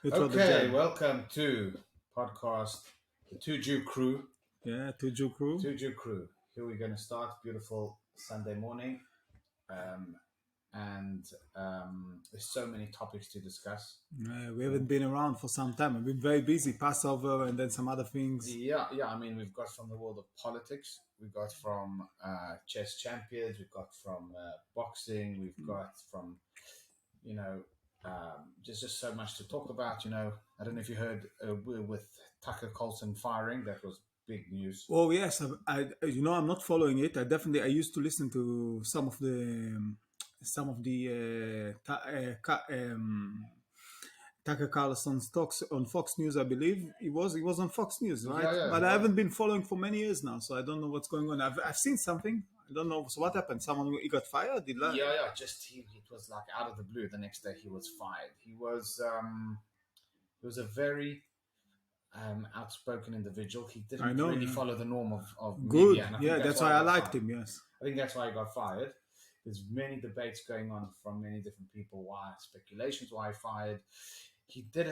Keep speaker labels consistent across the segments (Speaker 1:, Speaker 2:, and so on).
Speaker 1: You throw the
Speaker 2: Okay,
Speaker 1: jab.
Speaker 2: welcome to podcast the Two Jew Crew.
Speaker 1: Yeah, to Jew crew.
Speaker 2: Two Jew Crew. Here we're going to start. Beautiful Sunday morning, um, and there's so many topics to discuss.
Speaker 1: We haven't been around for some time. I've been very busy, Passover and then some other things.
Speaker 2: Yeah. I mean, we've got from the world of politics. We've got from chess champions. We've got from boxing. We've got from just so much to talk about. I don't know if you heard with Tucker Carlson firing. That was big news.
Speaker 1: Oh yes, I'm not following it. I used to listen to some of the Tucker Carlson's talks on Fox News. I believe it was on Fox News, right?
Speaker 2: Yeah,
Speaker 1: But
Speaker 2: it
Speaker 1: I
Speaker 2: was.
Speaker 1: haven't been following for many years now, so I don't know what's going on. I've seen something. I don't know. So what happened? Someone he got fired?
Speaker 2: Yeah. Just it was like out of the blue. The next day he was fired. He was a very outspoken individual. He
Speaker 1: I
Speaker 2: didn't
Speaker 1: know.
Speaker 2: really
Speaker 1: Yeah.
Speaker 2: follow the norm of
Speaker 1: Good.
Speaker 2: media, and I think
Speaker 1: Yeah,
Speaker 2: that's
Speaker 1: that's
Speaker 2: why
Speaker 1: why
Speaker 2: he
Speaker 1: I
Speaker 2: got
Speaker 1: liked
Speaker 2: fired.
Speaker 1: him. Yes.
Speaker 2: I think that's why he got fired. There's many debates going on from many different people. Why speculations? Why he fired? He did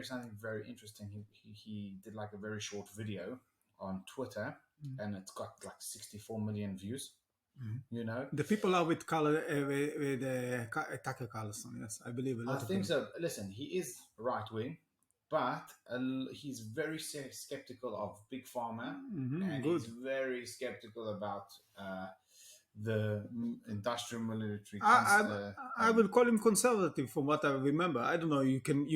Speaker 2: something very interesting. He did like a very short video on Twitter, and it's got like 64 million views.
Speaker 1: The people are with Tucker Carlson. Yes, I believe a
Speaker 2: I
Speaker 1: lot of
Speaker 2: think
Speaker 1: them.
Speaker 2: so. Listen, he is right wing, but he's very skeptical of big pharma, and
Speaker 1: Good.
Speaker 2: he's very skeptical about the industrial military.
Speaker 1: I will call him conservative from what I remember. I don't know. You can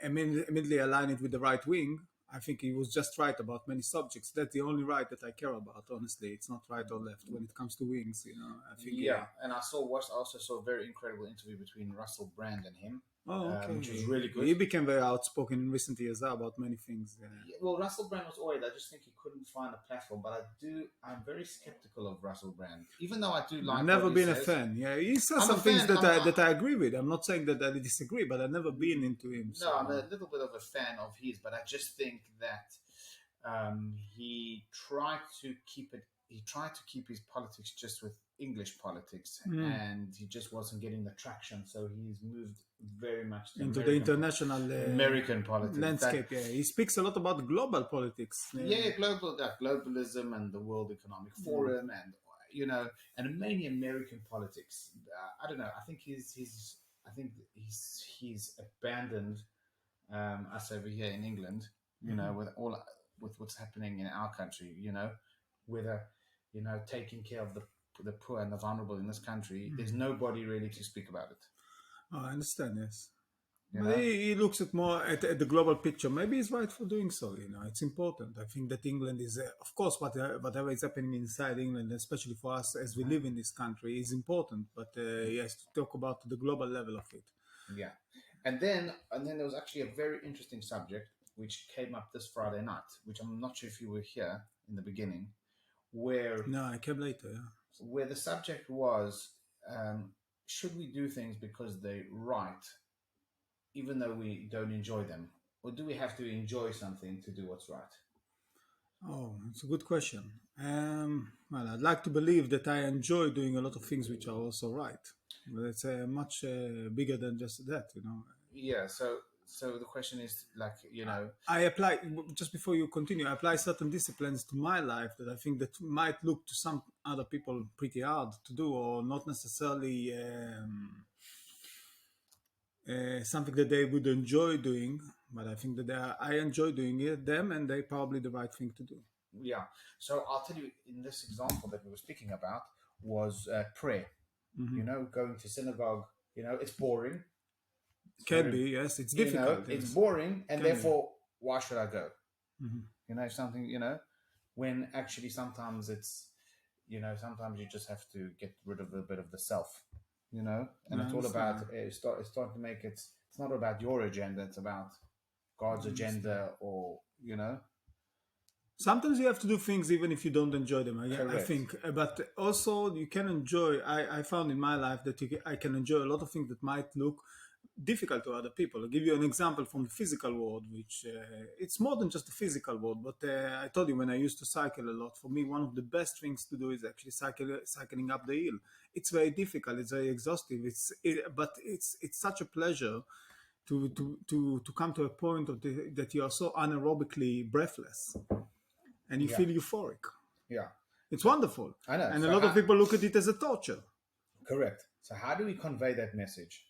Speaker 1: immediately align it with the right wing. I think he was just right about many subjects. That's the only right that I care about. Honestly, it's not right or left when it comes to wings. I think.
Speaker 2: Yeah, and I also saw a very incredible interview between Russell Brand and him,
Speaker 1: Oh, okay.
Speaker 2: which was really good.
Speaker 1: He became very outspoken in recent years about many things.
Speaker 2: Yeah, well, Russell Brand was always. I just think he couldn't find a platform. But I'm very skeptical of Russell Brand, even though I do like.
Speaker 1: I've never
Speaker 2: what he
Speaker 1: been a
Speaker 2: says.
Speaker 1: fan. Yeah, he says
Speaker 2: I'm a
Speaker 1: some things
Speaker 2: fan.
Speaker 1: that I agree with. I'm not saying that I disagree, but I've never been into him.
Speaker 2: No, I'm a little bit of a fan of his, but I just think that he tried to keep it. He tried to keep his politics just with English politics, and he just wasn't getting the traction. So he's moved very much to
Speaker 1: into the international
Speaker 2: American politics
Speaker 1: landscape. Yeah, he speaks a lot about global politics.
Speaker 2: globalism and the World Economic Forum, and and mainly American politics. I don't know. I think he's abandoned us over here in England. With what's happening in our country. Whether taking care of the poor and the vulnerable in this country. There's nobody really to speak about it.
Speaker 1: Oh, I understand. Yes.
Speaker 2: You
Speaker 1: But
Speaker 2: know.
Speaker 1: he looks at more at the global picture. Maybe he's right for doing so. It's important. I think that England is, of course, whatever is happening inside England, especially for us as we live in this country, is important. But he has to talk about the global level of it.
Speaker 2: Yeah, and then there was actually a very interesting subject which came up this Friday night, which I'm not sure if you were here in the beginning, where
Speaker 1: No, I came later. Yeah.
Speaker 2: where the subject was, should we do things because they're right, even though we don't enjoy them, or do we have to enjoy something to do what's right?
Speaker 1: Oh, it's a good question. Well, I'd like to believe that I enjoy doing a lot of things which are also right, but it's much bigger than just that.
Speaker 2: Yeah. So the question is like
Speaker 1: I apply just before you continue. I apply certain disciplines to my life that I think that might look to some other people pretty hard to do, or not necessarily something that they would enjoy doing. But I think that I enjoy doing it, them, and they probably the right thing to do.
Speaker 2: Yeah. So I'll tell you, in this example that we were speaking about was prayer. Going to synagogue. It's boring.
Speaker 1: Can be, yes, it's difficult.
Speaker 2: It's
Speaker 1: Yes.
Speaker 2: boring, and
Speaker 1: Can
Speaker 2: therefore, why should I go?
Speaker 1: Mhm.
Speaker 2: Something. When actually sometimes it's, sometimes you just have to get rid of a bit of the self. And
Speaker 1: I
Speaker 2: it's all about.
Speaker 1: understand.
Speaker 2: It's starting to make it. It's not about your agenda. It's about God's agenda, or.
Speaker 1: Sometimes you have to do things even if you don't enjoy them. I
Speaker 2: Correct.
Speaker 1: think, but also you can enjoy. I found in my life that I can enjoy a lot of things that might look difficult to other people. I'll give you an example from the physical world, which it's more than just the physical world. But I told you when I used to cycle a lot, for me, one of the best things to do is actually cycling up the hill. It's very difficult. It's very exhaustive. But it's such a pleasure to come to a point that you are so anaerobically breathless and you
Speaker 2: Yeah,
Speaker 1: feel euphoric.
Speaker 2: yeah.
Speaker 1: It's
Speaker 2: So
Speaker 1: wonderful.
Speaker 2: I know.
Speaker 1: And a
Speaker 2: So
Speaker 1: lot of
Speaker 2: how
Speaker 1: people look at it as a torture.
Speaker 2: correct. So how do we convey that message?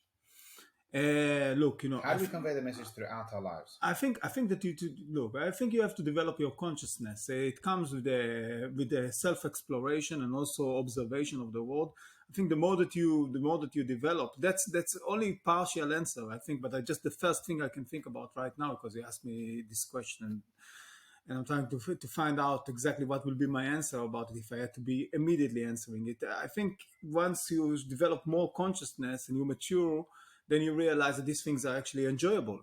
Speaker 1: Look,
Speaker 2: How do we convey the message throughout our lives?
Speaker 1: I think that you to look. I think you have to develop your consciousness. It comes with the self exploration and also observation of the world. I think the more that you develop, that's only partial answer. I think, but I just the first thing I can think about right now because you asked me this question, and I'm trying to find out exactly what will be my answer about it if I had to be immediately answering it. I think once you develop more consciousness and you mature, then you realize that these things are actually enjoyable.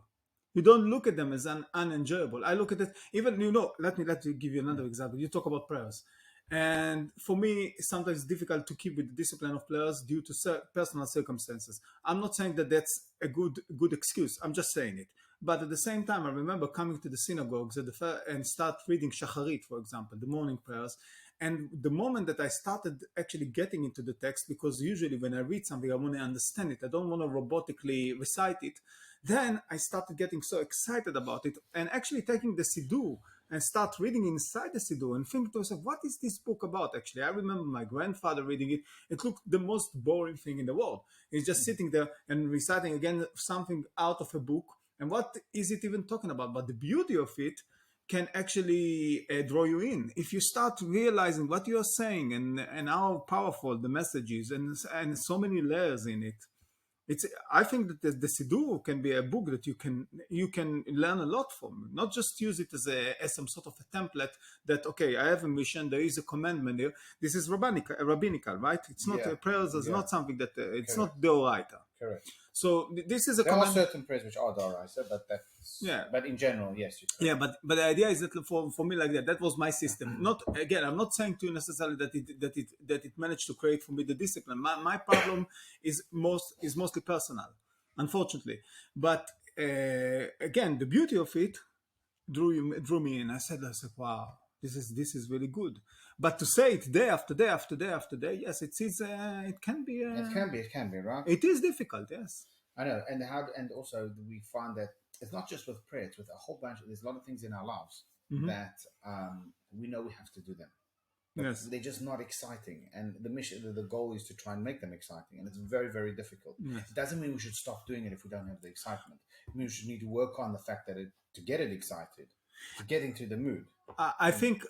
Speaker 1: You don't look at them as unenjoyable. I look at it even let me give you another example. You talk about prayers. And for me, sometimes it's difficult to keep with the discipline of players due to personal circumstances. I'm not saying that that's a good excuse. I'm just saying it. But at the same time, I remember coming to the synagogues and start reading Shacharit, for example, the morning prayers. And the moment that I started actually getting into the text, because usually when I read something, I want to understand it. I don't want to robotically recite it. Then I started getting so excited about it and actually taking the Siddur and start reading inside the Siddur and think to myself, what is this book about? Actually, I remember my grandfather reading it. It looked the most boring thing in the world. He's just sitting there and reciting again something out of a book. And what is it even talking about? But the beauty of it can actually draw you in if you start realizing what you are saying and how powerful the message is and so many layers in it. It's I think that the Siddur can be a book that you can learn a lot from. Not just use it as some sort of a template that okay, I have a mission, there is a commandment here. This is rabbinical, right? It's not
Speaker 2: Yeah,
Speaker 1: prayers is
Speaker 2: yeah,
Speaker 1: not something that it's
Speaker 2: correct,
Speaker 1: not deoraita.
Speaker 2: correct.
Speaker 1: So this is a
Speaker 2: There are
Speaker 1: command.
Speaker 2: certain prayers which are daraisa,
Speaker 1: Yeah,
Speaker 2: but in general, yes, you're
Speaker 1: yeah,
Speaker 2: correct.
Speaker 1: but the idea is that for me like that was my system. Not again, I'm not saying to you necessarily that it managed to create for me the discipline. My problem is mostly personal, unfortunately. But again, the beauty of it drew me in. I said, wow, this is really good. But to say it day after day after day after day, yes, it can be
Speaker 2: It can be, right?
Speaker 1: it is difficult, yes.
Speaker 2: I know, and also we find that it's not just with prayer; it's with a whole bunch. There's a lot of things in our lives
Speaker 1: Hmm.
Speaker 2: that we know we have to do them, but
Speaker 1: Yes,
Speaker 2: they're just not exciting. And the mission, the goal is to try and make them exciting, and it's very, very difficult.
Speaker 1: yes.
Speaker 2: It doesn't mean we should stop doing it if we don't have the excitement. It means we should need to work on the fact that to get it excited, to get into the mood.
Speaker 1: I think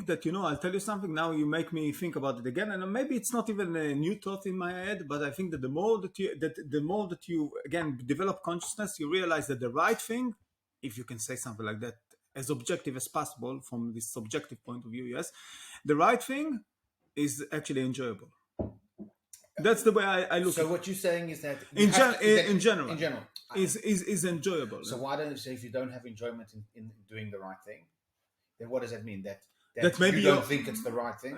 Speaker 1: that I'll tell you something now. You make me think about it again, and maybe it's not even a new thought in my head, but I think that the more that you again develop consciousness, you realize that the right thing, if you can say something like that, as objective as possible from this subjective point of view, yes, the right thing is actually enjoyable. That's the way I look
Speaker 2: So
Speaker 1: at it.
Speaker 2: what you're saying is that you
Speaker 1: In
Speaker 2: have
Speaker 1: gen
Speaker 2: to, that,
Speaker 1: in general,
Speaker 2: in general.
Speaker 1: is enjoyable.
Speaker 2: So why don't you say if you don't have enjoyment in doing the right thing, then what does that mean? That
Speaker 1: That maybe
Speaker 2: you don't think it's the right thing?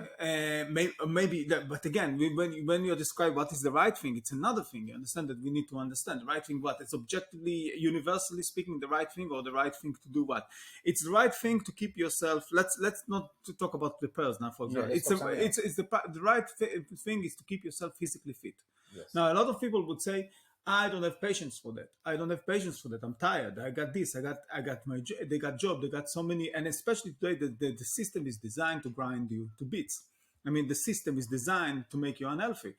Speaker 1: maybe that, but again, when you describe what is the right thing, it's another thing. You understand that we need to understand the right thing. What it's objectively, universally speaking, the right thing, or the right thing to do what? It's the right thing to keep yourself. Let's not to talk about the pairs now. For
Speaker 2: Yeah,
Speaker 1: example,
Speaker 2: let's talk something else.
Speaker 1: the right thing is to keep yourself physically fit.
Speaker 2: Yes.
Speaker 1: Now, a lot of people would say, I don't have patience for that. I don't have patience for that. I'm tired. I got this. I got they got job. They got so many, and especially today, the system is designed to grind you to bits. I mean, the system is designed to make you unhealthy.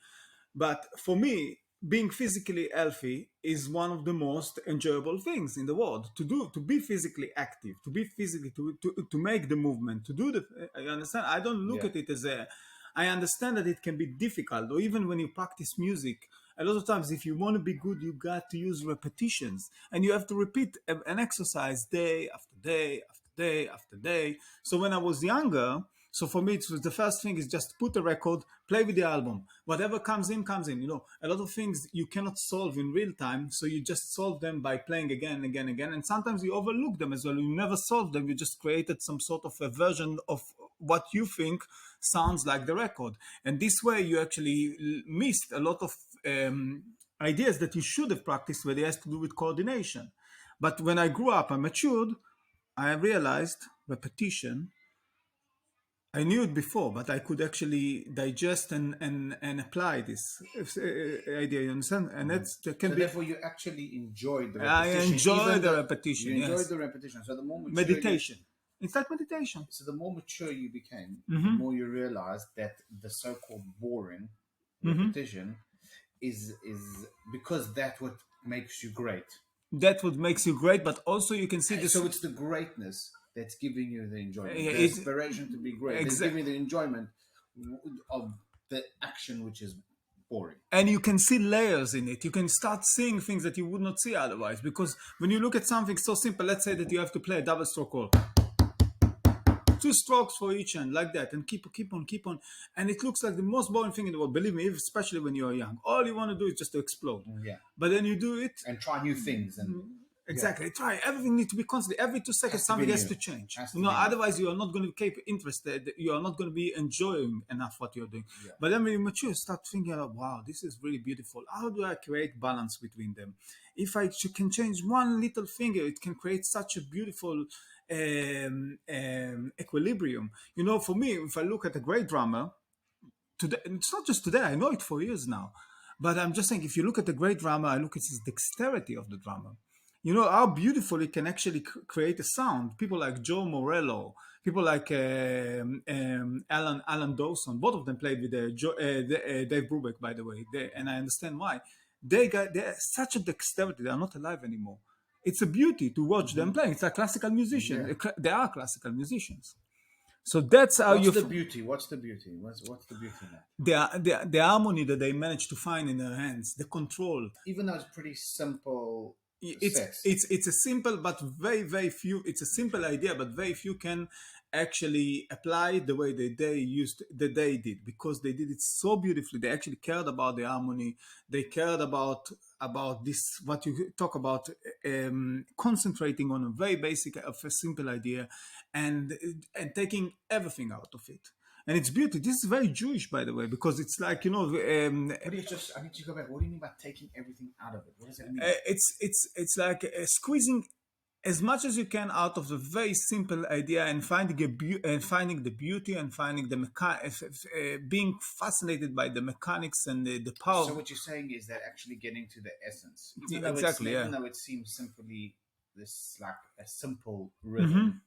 Speaker 1: But for me, being physically healthy is one of the most enjoyable things in the world to do. To be physically active, to be physically to make the movement, to do the. You understand? I don't look
Speaker 2: Yeah.
Speaker 1: at it as a. I understand that it can be difficult, or even when you practice music. A lot of times, if you want to be good, you got to use repetitions, and you have to repeat an exercise day after day after day after day. So when I was younger, so for me, it was the first thing is just put a record, play with the album. Whatever comes in, comes in. A lot of things you cannot solve in real time, so you just solve them by playing again and again and again. And sometimes you overlook them as well. You never solve them. You just created some sort of a version of what you think sounds like the record. And this way, you actually missed a lot of ideas that you should have practiced, where it has to do with coordination. But when I grew up and matured, I realized repetition I knew it before, but I could actually digest and apply this idea. You understand? And that can
Speaker 2: So
Speaker 1: be.
Speaker 2: therefore, you actually enjoyed the
Speaker 1: I
Speaker 2: repetition,
Speaker 1: enjoy
Speaker 2: even
Speaker 1: the
Speaker 2: the you
Speaker 1: repetition.
Speaker 2: enjoyed
Speaker 1: Yes,
Speaker 2: the repetition. So the more mature you,
Speaker 1: meditation. It's like meditation.
Speaker 2: so the more mature you became, the
Speaker 1: Hmm.
Speaker 2: more you realized that the so-called boring
Speaker 1: Hmm.
Speaker 2: repetition is because that what makes you great.
Speaker 1: That what makes you great, but also you can see this.
Speaker 2: So it's the greatness that's giving you the enjoyment, the
Speaker 1: It
Speaker 2: inspiration to be great. That's
Speaker 1: exact,
Speaker 2: giving you the enjoyment of the action, which is boring.
Speaker 1: and you can see layers in it. You can start seeing things that you would not see otherwise. Because when you look at something so simple, let's say that you have to play a double stroke roll, two strokes for each hand like that, and keep on, and it looks like the most boring thing in the world. Believe me, especially when you're young, all you want to do is just to explode.
Speaker 2: Yeah,
Speaker 1: But then you do it.
Speaker 2: and try new things, and yeah,
Speaker 1: Exactly. Try. Everything needs to be constant. Every 2 seconds,
Speaker 2: has to be
Speaker 1: something has
Speaker 2: new.
Speaker 1: to change.
Speaker 2: Has
Speaker 1: You
Speaker 2: to
Speaker 1: know,
Speaker 2: be new.
Speaker 1: otherwise you are not going to keep interested. You are not going to be enjoying enough what you're doing.
Speaker 2: Yeah.
Speaker 1: But then when you mature, start thinking, oh, wow, this is really beautiful. How do I create balance between them? If I can change one little finger, it can create such a beautiful equilibrium. You know, for me, if I look at a great drummer, today, it's not just today, I know it for years now. But I'm just saying, if you look at the great drummer, I look at his dexterity of the drummer. You know how beautiful it can actually create a sound. People like Joe Morello, people like Alan Dawson, both of them played with Dave Brubeck, by the way, and I understand why. They're such a dexterity. They are not alive anymore. It's a beauty to watch them playing. It's like classical
Speaker 2: Yeah.
Speaker 1: musicians. They are classical musicians. So that's how
Speaker 2: What's
Speaker 1: you.
Speaker 2: the beauty? What's the beauty? What's the beauty in that?
Speaker 1: The harmony that they managed to find in their hands, the control.
Speaker 2: Even though it's pretty simple
Speaker 1: It's
Speaker 2: sets.
Speaker 1: it's a simple but very few. It's a simple idea, but very few can actually apply it the way that they did, because they did it so beautifully. They actually cared about the harmony. They cared about this what you talk about, concentrating on a very basic of a simple idea, and taking everything out of it. And it's beauty. This is very Jewish, by the way, because it's like,
Speaker 2: What do you just? I need to go back. What do you mean by taking everything out of it? What does that mean?
Speaker 1: it's like squeezing as much as you can out of the very simple idea, and finding the beauty, and finding the being fascinated by the mechanics and the
Speaker 2: So
Speaker 1: power.
Speaker 2: what you're saying is that actually getting to the essence,
Speaker 1: Exactly, yeah.
Speaker 2: even though it seems simply this like a simple
Speaker 1: Hmm.
Speaker 2: rhythm,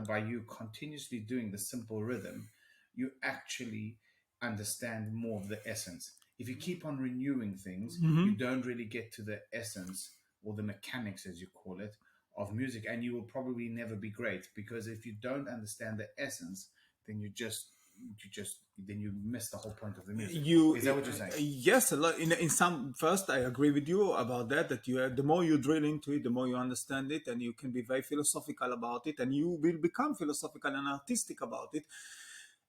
Speaker 2: by you continuously doing the simple rhythm, you actually understand more of the essence. If you keep on renewing things,
Speaker 1: Hmm.
Speaker 2: you don't really get to the essence or the mechanics, as you call it, of music, and you will probably never be great, because if you don't understand the essence, then you just then you miss the whole point of the music.
Speaker 1: You
Speaker 2: Is that what you're saying?
Speaker 1: Yes, a lot. In some, first I agree with you about that, that you have, the more you drill into it, the more you understand it, and you can be very philosophical about it, and you will become philosophical and artistic about it.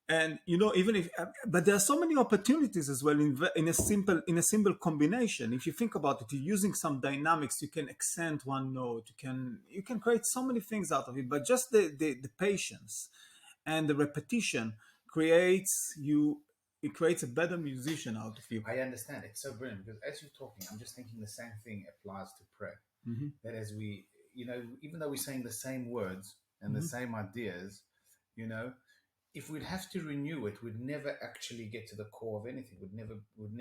Speaker 1: And even if but there are so many opportunities as well in a simple combination. If you think about it, you're using some dynamics, you can accent one note, you can create so many things out of it. But just the patience and the repetition creates you it creates a better musician out of you.
Speaker 2: I understand. It's so brilliant because as you're talking, I'm just thinking the same thing applies to prayer.
Speaker 1: Hmm.
Speaker 2: That as we, even though we're saying the same words and the
Speaker 1: Hmm.
Speaker 2: same ideas, you know, if we'd have to renew it, we'd never actually get to the core of anything. We'd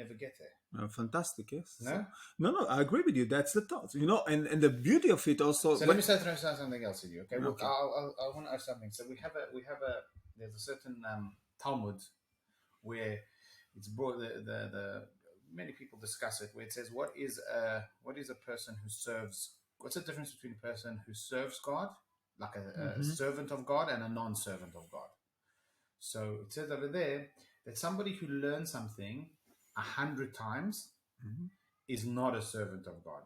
Speaker 2: never get there.
Speaker 1: Fantastic, yes. So,
Speaker 2: No.
Speaker 1: no, I agree with you. That's the thought, and the beauty of it also.
Speaker 2: So let me start to say something else with you. Okay. Well,
Speaker 1: Okay.
Speaker 2: I want to ask something. So there's a certain Talmud where it's brought the many people discuss it, where it says what is a person who serves, what's the difference between a person who serves God, like a
Speaker 1: Hmm.
Speaker 2: servant of God, and a non-servant of God. So it says over there that somebody who learns something 100 times
Speaker 1: Hmm.
Speaker 2: is not a servant of God.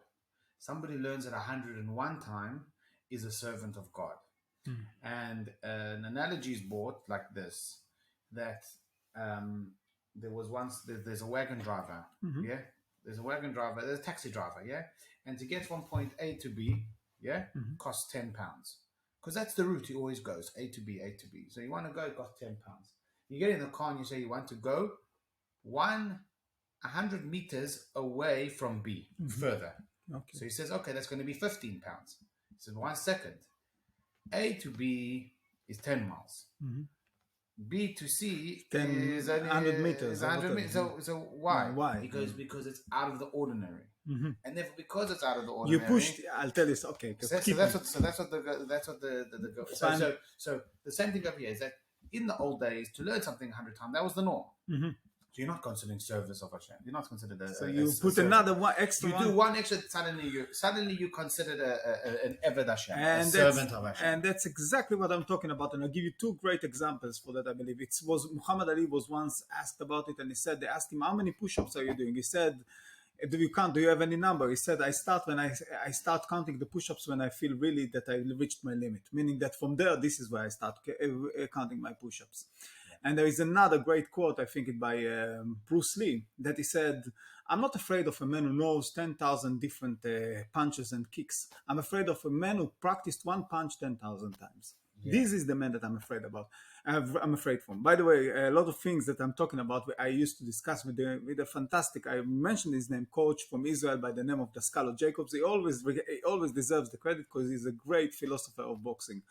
Speaker 2: Somebody learns it 101 times is a servant of God. And an analogy is brought like this, that there was once, there's a wagon driver,
Speaker 1: Hmm.
Speaker 2: yeah? There's a taxi driver, yeah? And to get from point A to B, yeah,
Speaker 1: Hmm.
Speaker 2: costs £10. Because that's the route he always goes, A to B, A to B. So you want to go, it costs £10. You get in the car and you say you want to go 100 meters away from B, further.
Speaker 1: Okay.
Speaker 2: So he says, okay, that's going to be £15. He says, 1 second. A to B is 10 miles.
Speaker 1: Hmm.
Speaker 2: B to C
Speaker 1: 10,
Speaker 2: is only
Speaker 1: 100 meters
Speaker 2: is
Speaker 1: or
Speaker 2: 100
Speaker 1: whatever.
Speaker 2: meters. So
Speaker 1: Yeah,
Speaker 2: why?
Speaker 1: why?
Speaker 2: Because it's out of the ordinary,
Speaker 1: Mhm.
Speaker 2: and therefore because it's out of the
Speaker 1: You pushed.
Speaker 2: ordinary.
Speaker 1: I'll tell you. Okay,
Speaker 2: So
Speaker 1: keep on.
Speaker 2: that's what the
Speaker 1: Fun.
Speaker 2: so the same thing over here is that in the old days to learn something 100 times that was the norm.
Speaker 1: Mhm.
Speaker 2: So you're not considering service of Hashem. You're not considered
Speaker 1: So
Speaker 2: a
Speaker 1: you put
Speaker 2: servant.
Speaker 1: another one extra
Speaker 2: You
Speaker 1: one.
Speaker 2: do one extra, suddenly you considered an Eved Hashem, a
Speaker 1: And
Speaker 2: servant of Hashem.
Speaker 1: and that's exactly what I'm talking about. And I'll give you two great examples for that. I believe it was Muhammad Ali was once asked about it, and he said they asked him how many push-ups are you doing. He said, "Do you count? Do you have any number?" He said, "I start when I start counting the push-ups when I feel really that I reached my limit. Meaning that from there, this is where I start counting my push-ups." And there is another great quote, I think it by Bruce Lee, that he said, "I'm not afraid of a man who knows 10,000 different punches and kicks. I'm afraid of a man who practiced one punch 10,000 times."
Speaker 2: Yeah.
Speaker 1: This is the man that I'm afraid about. I'm afraid from. By the way, a lot of things that I'm talking about, I used to discuss with the fantastic, I mentioned his name, coach from Israel by the name of Daskalo Jacobs. He always deserves the credit because he's a great philosopher of boxing.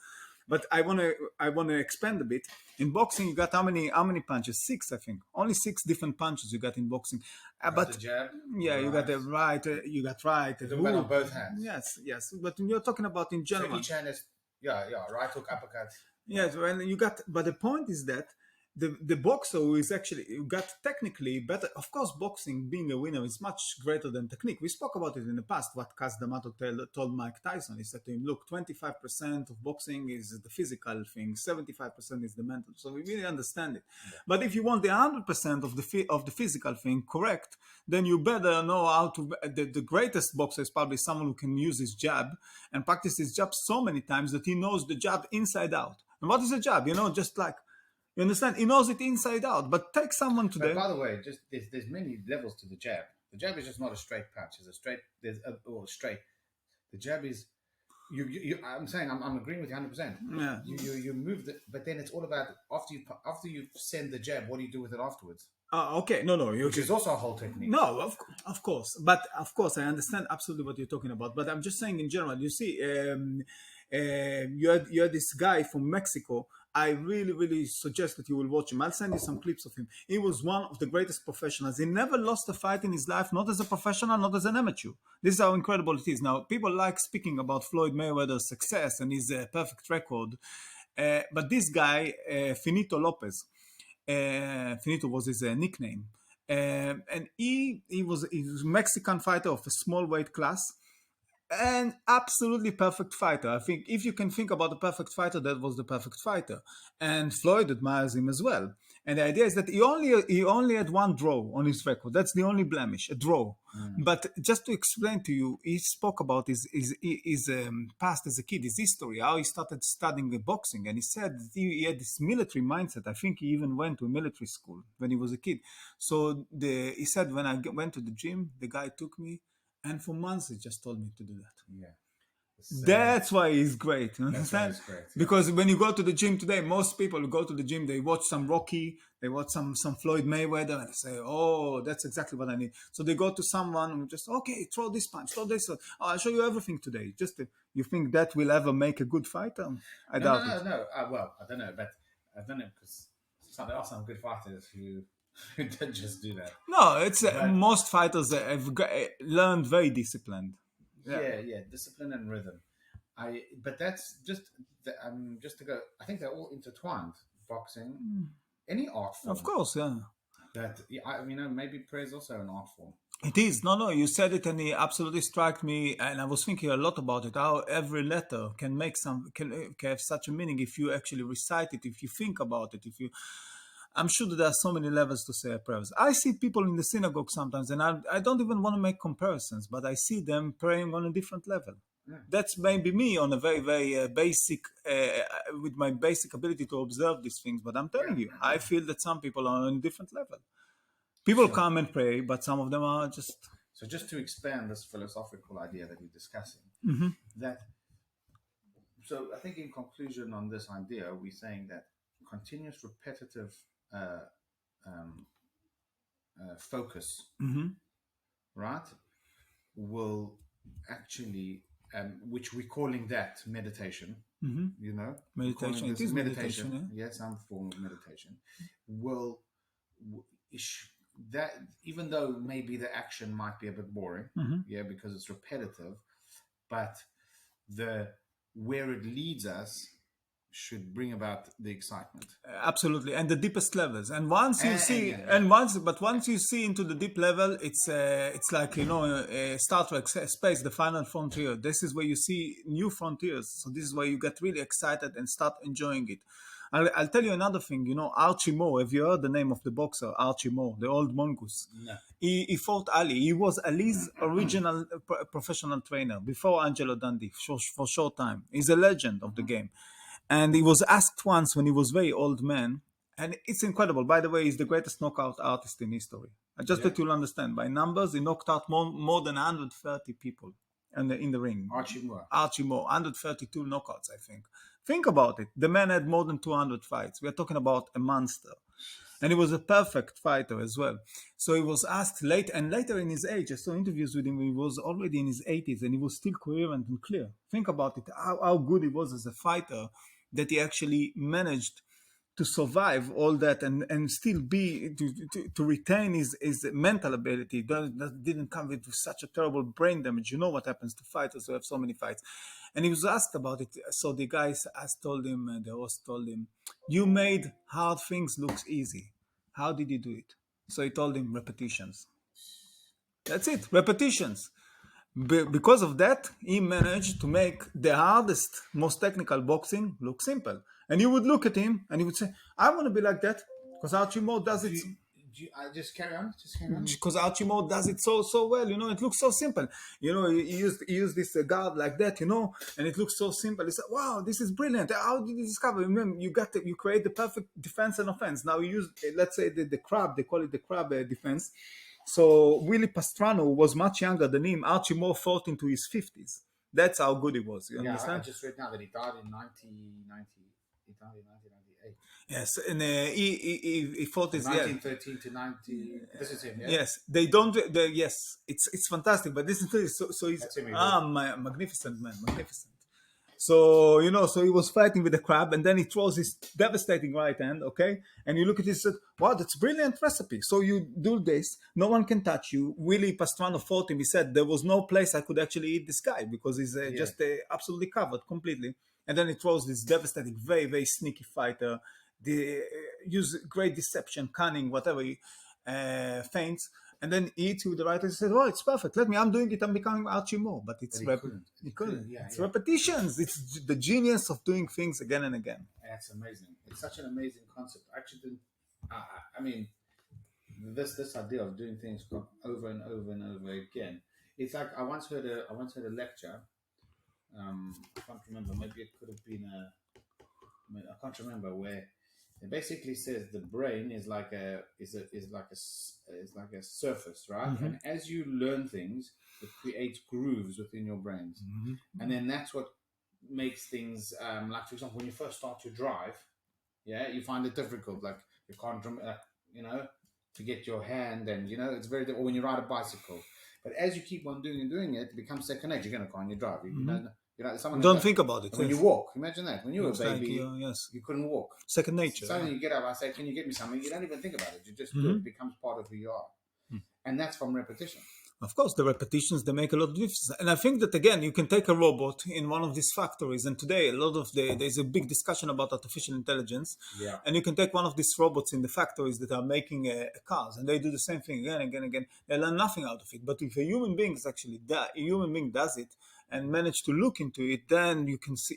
Speaker 1: But I wanna expand a bit. In boxing, you got how many punches? 6, I think. Only 6 different punches you got in boxing. But
Speaker 2: The jab,
Speaker 1: yeah, you got the right. You got right.
Speaker 2: You do that on both hands.
Speaker 1: Yes. But you're talking about in
Speaker 2: So
Speaker 1: general.
Speaker 2: each hand is right hook, uppercut.
Speaker 1: Yes, when you got, but the point is that the boxer who is actually you got technically better. Of course, boxing being a winner is much greater than technique. We spoke about it in the past. What Kaz D'Amato told Mike Tyson, he said to him, "Look, 25% of boxing is the physical thing, 75% is the mental." So we really understand it. Yeah. But if you want the 100% of the physical thing correct, then you better know how to. The greatest boxer is probably someone who can use his jab and practice his jab so many times that he knows the jab inside out. And what is a jab? Just like. You understand? He knows it inside out. But take someone today.
Speaker 2: But by the way, just there's many levels to the jab. The jab is just not a straight punch. It's a straight. Straight. The jab is. I'm saying I'm agreeing with you 100%.
Speaker 1: Yeah.
Speaker 2: You move the, but then it's all about after you send the jab, what do you do with it afterwards?
Speaker 1: Okay. No.
Speaker 2: Which is also a whole technique.
Speaker 1: No, of course. But of course, I understand absolutely what you're talking about. But I'm just saying in general, you see, you had this guy from Mexico. I really, really suggest that you will watch him. I'll send you some clips of him. He was one of the greatest professionals. He never lost a fight in his life, not as a professional, not as an amateur. This is how incredible it is. Now, people like speaking about Floyd Mayweather's success and his perfect record. But this guy, Finito Lopez, Finito was his nickname. And he was a Mexican fighter of a small weight class. An absolutely perfect fighter. I think if you can think about the perfect fighter, that was the perfect fighter. And Floyd admires him as well. And the idea is that he only had one draw on his record. That's the only blemish, a draw. But just to explain to you, he spoke about his past as a kid, his history, how he started studying boxing. And he said he had this military mindset. I think he even went to military school when he was a kid. So he said, when I went to the gym, the guy took me, and for months, he just told me to do that.
Speaker 2: Yeah.
Speaker 1: That's why he's great. You understand?
Speaker 2: That's why he's great, yeah.
Speaker 1: Because when you go to the gym today, most people who go to the gym, they watch some Rocky, they watch some Floyd Mayweather, and they say, "Oh, that's exactly what I need." So they go to someone who just, "Okay, throw this punch, throw this. Oh, I'll show you everything today." You think that will ever make a good fighter? I doubt it.
Speaker 2: No. Well, I don't know, but I don't know because there are some good fighters who don't just do that.
Speaker 1: No, it's most fighters have learned very disciplined.
Speaker 2: Yeah, discipline and rhythm. But that's just to go. I think they're all intertwined. Boxing, any art form.
Speaker 1: Of course, yeah.
Speaker 2: That maybe prayer is also an art form.
Speaker 1: It is. No, you said it and it absolutely struck me, and I was thinking a lot about it, how every letter can have such a meaning if you actually recite it, if you think about it, I'm sure that there are so many levels to say prayers. I see people in the synagogue sometimes, and I don't even want to make comparisons, but I see them praying on a different level. Yeah. That's maybe me on a very, very basic, with my basic ability to observe these things. But I'm telling you, I feel that some people are on a different level. People come and pray, but some of them are just...
Speaker 2: So just to expand this philosophical idea that we're discussing, so I think in conclusion on this idea, we're saying that continuous repetitive focus, right, will actually which we're calling that meditation,
Speaker 1: Hmm.
Speaker 2: you know, we're calling
Speaker 1: Meditation. It
Speaker 2: this
Speaker 1: is
Speaker 2: meditation,
Speaker 1: meditation.
Speaker 2: yes, some form of meditation, will w- that, even though maybe the action might be a bit boring,
Speaker 1: Yeah. Hmm.
Speaker 2: yeah, because it's repetitive, but the where it leads us should bring about the excitement.
Speaker 1: Absolutely, and the deepest levels. And once you
Speaker 2: And
Speaker 1: see,
Speaker 2: yeah, yeah,
Speaker 1: and once you see into the deep level, it's like Star Trek space, the final frontier. This is where you see new frontiers. So this is where you get really excited and start enjoying it. I'll tell you another thing. Archie Moore. Have you heard the name of the boxer Archie Moore, the old mongoose?
Speaker 2: no,
Speaker 1: He fought Ali. He was Ali's original professional trainer before Angelo Dundee for short time. He's a legend of the game. And he was asked once when he was very old man, and it's incredible. By the way, he's the greatest knockout artist in history. Just
Speaker 2: yeah,
Speaker 1: that you'll understand, by numbers, he knocked out more than 130 people in the ring.
Speaker 2: Archie Moore.
Speaker 1: Archie Moore, 132 knockouts, I think. Think about it. The man had more than 200 fights. We are talking about a monster. And he was a perfect fighter as well. So he was asked late and later in his age. I saw interviews with him. He was already in his 80s and he was still coherent and clear. Think about it, how good he was as a fighter, that he actually managed to survive all that and still be to retain his mental ability that didn't come with such a terrible brain damage. You know what happens to fighters who have so many fights. And he was asked about it. So the guys told him, the host told him, you made hard things look easy. How did you do it? So he told him, repetitions. That's it, repetitions. Because of that, he managed to make the hardest, most technical boxing look simple. And you would look at him and he would say, I want to be like that because Archimo does it.
Speaker 2: I just carry on, just carry on.
Speaker 1: Because Archimo does it so well, it looks so simple. He used this guard like that, and it looks so simple. He said, "Wow, this is brilliant! How did you discover? Remember, you create the perfect defense and offense. Now you use, let's say, the crab. They call it the crab defense. So Willie Pastrano was much younger than him. Archie Moore fought into his 50s. That's how good he was. You
Speaker 2: Yeah, I
Speaker 1: understand?
Speaker 2: just read now that he died in 1990. He died in 1998.
Speaker 1: Yes, and he fought
Speaker 2: From
Speaker 1: his, yeah.
Speaker 2: 1913 to 90. This is him, yeah?
Speaker 1: Yes, they don't. Yes, it's fantastic. But listen to this. So he's
Speaker 2: That's him, he was.
Speaker 1: magnificent man, magnificent. So so he was fighting with the crab, and then he throws his devastating right hand. Okay, and you look at this, wow, that's a brilliant recipe. So you do this, no one can touch you. Willie Pastrano fought him. He said there was no place I could actually eat this guy because he's just absolutely covered completely. And then he throws this devastating, very very sneaky fighter. The use great deception, cunning, whatever feints, and then he hits you with the right hand. He said, "Oh, it's perfect. I'm doing it. I'm becoming Archie Moore." But it's
Speaker 2: But he couldn't.
Speaker 1: he couldn't.
Speaker 2: Yeah,
Speaker 1: It's
Speaker 2: yeah.
Speaker 1: repetitions. It's the genius of doing things again and again.
Speaker 2: That's amazing. It's such an amazing concept. I actually didn't. I mean, this idea of doing things over and over and over again. It's like I once heard a lecture. I can't remember. Maybe it could have been I can't remember where. It basically says the brain is like a surface, right?
Speaker 1: Mm-hmm.
Speaker 2: And as you learn things, it creates grooves within your brains,
Speaker 1: Mm-hmm.
Speaker 2: and then that's what makes things like, for example, when you first start to drive, yeah, you find it difficult, like you can't to get your hand, and it's very difficult when you ride a bicycle. But as you keep on doing it, it becomes second nature. You're gonna car and you drive. Someone
Speaker 1: Don't think about it.
Speaker 2: when
Speaker 1: Yes.
Speaker 2: you walk. Imagine that when you were a
Speaker 1: It's like,
Speaker 2: baby,
Speaker 1: yes,
Speaker 2: you couldn't walk.
Speaker 1: second nature.
Speaker 2: Suddenly you get up, I say, "Can you get me something?" You don't even think about it. You just do
Speaker 1: Mm-hmm.
Speaker 2: it. It becomes part of who you are, and that's from repetition.
Speaker 1: Of course, the repetitions, they make a lot of difference. And I think that, again, you can take a robot in one of these factories. And today, there's a big discussion about artificial intelligence.
Speaker 2: Yeah.
Speaker 1: And you can take one of these robots in the factories that are making cars, and they do the same thing again, again, again. They learn nothing out of it. But if a human being does it and manage to look into it, then you can see,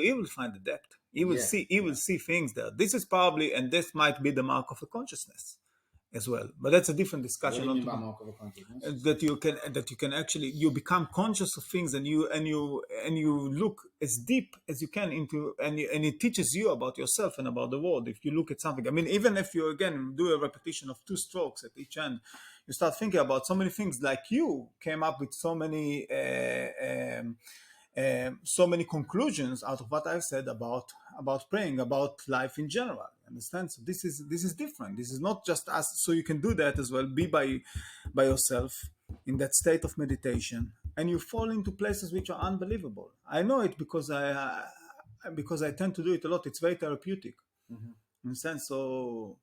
Speaker 1: he will find the depth. He will see things there. This is probably, and this might be the mark of a consciousness as well, but that's a different
Speaker 2: What do
Speaker 1: discussion.
Speaker 2: you mean by mark of a consciousness?
Speaker 1: That you can actually, you become conscious of things, and you look as deep as you can into, and it teaches you about yourself and about the world. If you look at something, I mean, even if you again do a repetition of 2 strokes at each end, you start thinking about so many things. Like you came up with so many conclusions out of what I've said about praying, about life in general. Understand? So this is different. This is not just us. So you can do that as well. Be by yourself in that state of meditation, and you fall into places which are unbelievable. I know it because I tend to do it a lot. It's very therapeutic
Speaker 2: Mm-hmm.
Speaker 1: in a sense. So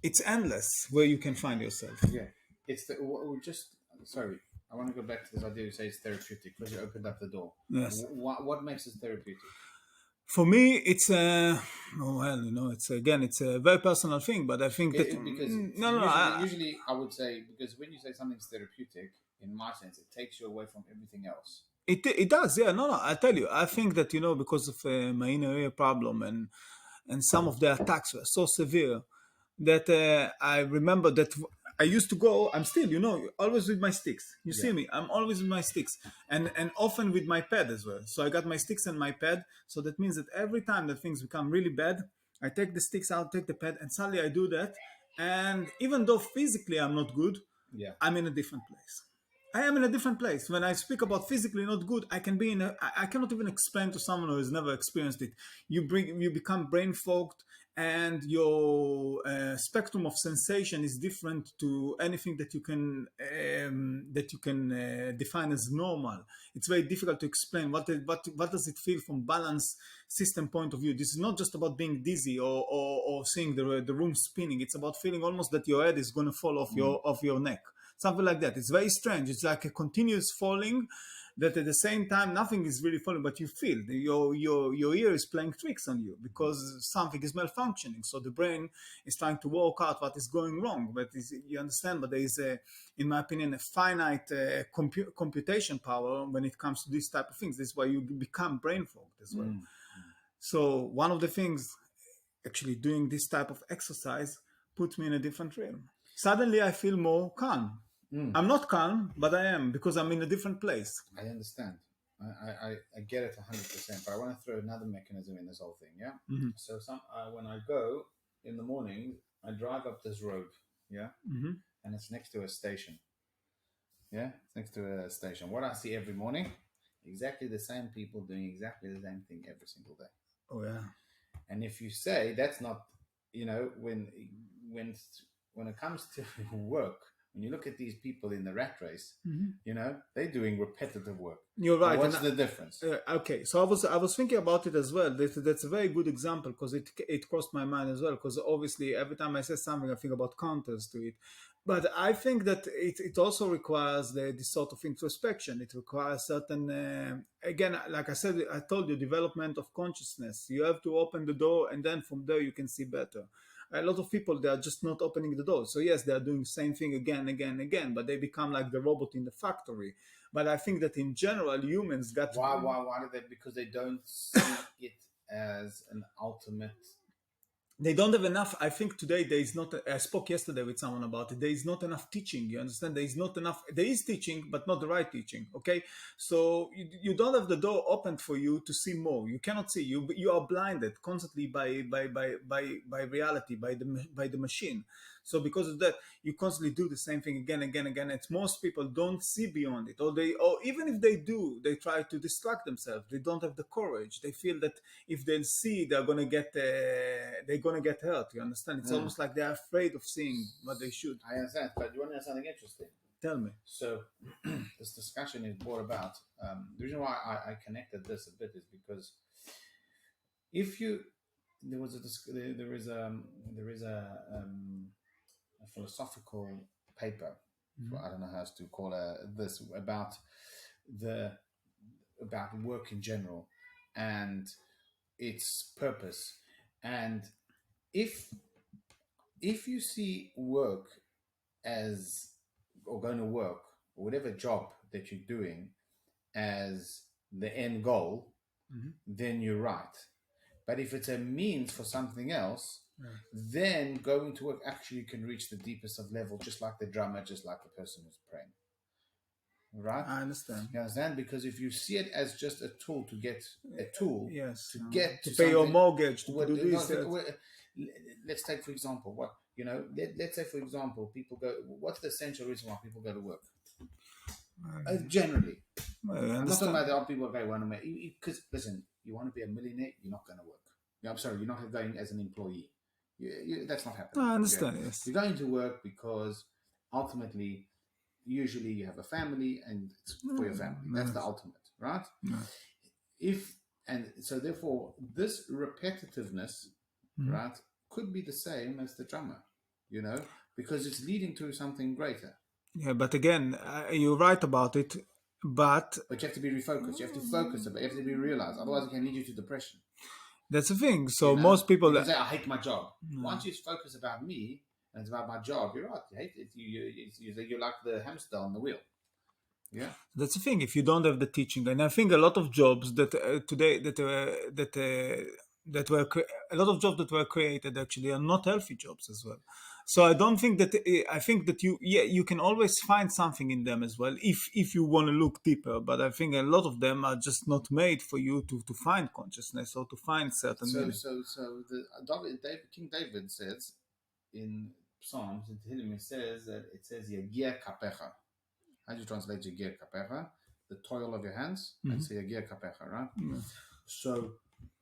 Speaker 1: it's endless where you can find yourself.
Speaker 2: Yeah, it's just sorry. I want to go back to this idea. You say it's therapeutic because you opened up the door.
Speaker 1: Yes.
Speaker 2: What makes it therapeutic?
Speaker 1: For me, it's a well, it's again, it's a very personal thing. But I think that
Speaker 2: Because
Speaker 1: no, no,
Speaker 2: usually I would say because when you say something's therapeutic, in my sense, it takes you away from everything else.
Speaker 1: it does. Yeah, no, no. I tell you, I think that because of my inner ear problem and some of the attacks were so severe that I remember that I used to go. I'm still, always with my sticks. You
Speaker 2: Yeah.
Speaker 1: see me. I'm always with my sticks, and often with my pad as well. So I got my sticks and my pad. So that means that every time that things become really bad, I take the sticks out, take the pad, and suddenly I do that. And even though physically I'm not good,
Speaker 2: Yeah.
Speaker 1: I'm in a different place. I am in a different place. When I speak about physically not good, I can be in a. I cannot even explain to someone who has never experienced it. You become brain fogged, and your spectrum of sensation is different to anything that you can define as normal. It's very difficult to explain what does it feel from balance system point of view. This is not just about being dizzy or seeing the room spinning. It's about feeling almost that your head is going to fall off your neck, something like that. It's very strange. It's like a continuous falling that at the same time nothing is really falling, but you feel your ear is playing tricks on you because something is malfunctioning. So the brain is trying to work out what is going wrong. But you understand, but there is in my opinion, a finite computation power when it comes to these type of things. This is why you become brain fogged as well.
Speaker 2: Mm.
Speaker 1: So one of the things, actually doing this type of exercise, puts me in a different realm. Suddenly I feel more calm.
Speaker 2: Mm.
Speaker 1: I'm not calm, but I am, because I'm in a different place.
Speaker 2: I understand. I get it 100%. But I want to throw another mechanism in this whole thing. Yeah.
Speaker 1: Mm-hmm.
Speaker 2: So when I go in the morning, I drive up this road. Yeah.
Speaker 1: Mm-hmm.
Speaker 2: And it's next to a station. Yeah, it's next to a station. What I see every morning, exactly the same people doing exactly the same thing every single day.
Speaker 1: Oh yeah.
Speaker 2: And if you say that's not, when when it comes to work, when you look at these people in the rat race, they're doing repetitive work.
Speaker 1: You're
Speaker 2: Now,
Speaker 1: right.
Speaker 2: what's the difference?
Speaker 1: Okay, so I was thinking about it as well. That's a very good example because it crossed my mind as well. Because obviously, every time I say something, I think about counters to it. But I think that it also requires this sort of introspection. It requires certain, again, like I said, I told you, development of consciousness. You have to open the door, and then from there you can see better. A lot of people, they are just not opening the door. So yes, they are doing the same thing again, again, again, but they become like the robot in the factory. But I think that in general, humans got
Speaker 2: Why do they? Because they don't see it as an ultimate.
Speaker 1: they don't have enough. I think today there is not. I spoke yesterday with someone about it. There is not enough teaching. You understand? There is not enough. There is teaching, but not the right teaching. Okay, so you don't have the door opened for you to see more. You cannot see. You are blinded constantly by reality, by the machine. So because of that, you constantly do the same thing again, again, again. And most people don't see beyond it, or even if they do, they try to distract themselves. They don't have the courage. They feel that if they'll see, they're gonna get hurt. You understand? It's almost like they're afraid of seeing what they should.
Speaker 2: I understand, but you want to know something interesting?
Speaker 1: Tell me.
Speaker 2: So this discussion is brought about. The reason why I connected this a bit is because if you there is a philosophical paper. I don't know how to call this about work in general and its purpose. And if you see work as or going to work or whatever job that you're doing as the end goal, then you're right. But if it's a means for something else, then going to work actually can reach the deepest of level, just like the drummer, just like the person who's praying. Right?
Speaker 1: I understand.
Speaker 2: You understand? Because if you see it as just a tool to get a tool,
Speaker 1: Yes.
Speaker 2: to get
Speaker 1: to pay your mortgage, to do this.
Speaker 2: Let's take for example let's say for example people go. What's the essential reason why people go to work? Generally, I'm not talking about the other people that want to make. Because listen, you want to be a millionaire, you're not going to work. I'm sorry, you're not going as an employee. That's not happening.
Speaker 1: I understand. Yes.
Speaker 2: You're going to work because ultimately usually you have a family and it's for your family. That's the
Speaker 1: Yes.
Speaker 2: ultimate, right?
Speaker 1: Yes.
Speaker 2: If and so therefore this repetitiveness,
Speaker 1: Mhm.
Speaker 2: right, could be the same as the drummer, you know, because it's leading to something greater.
Speaker 1: Yeah, but again, you're right about it. But
Speaker 2: But you have to be refocused. You have to focus about it. You have to be realized. Otherwise, it can lead you to depression.
Speaker 1: that's the thing.
Speaker 2: You
Speaker 1: So
Speaker 2: know,
Speaker 1: most people,
Speaker 2: you can say, "I hate my job."
Speaker 1: no,
Speaker 2: Once you focus about me and it's about my job, you're right. You hate it. You're like the hamster on the wheel. Yeah.
Speaker 1: that's the thing. If you don't have the teaching, and I think a lot of jobs that today that were a lot of jobs that were created actually are not healthy jobs as well. So I don't think that I think that you can always find something in them as well if you want to look deeper. But I think a lot of them are just not made for you to find consciousness or to find certain meaning.
Speaker 2: The King David says in Psalms, in Tehillim, it says Yagia Kapecha. How do you translate Yagia Kapecha? The toil of your hands, and
Speaker 1: Mhm.
Speaker 2: say Yagia Kapecha, right?
Speaker 1: Yeah.
Speaker 2: So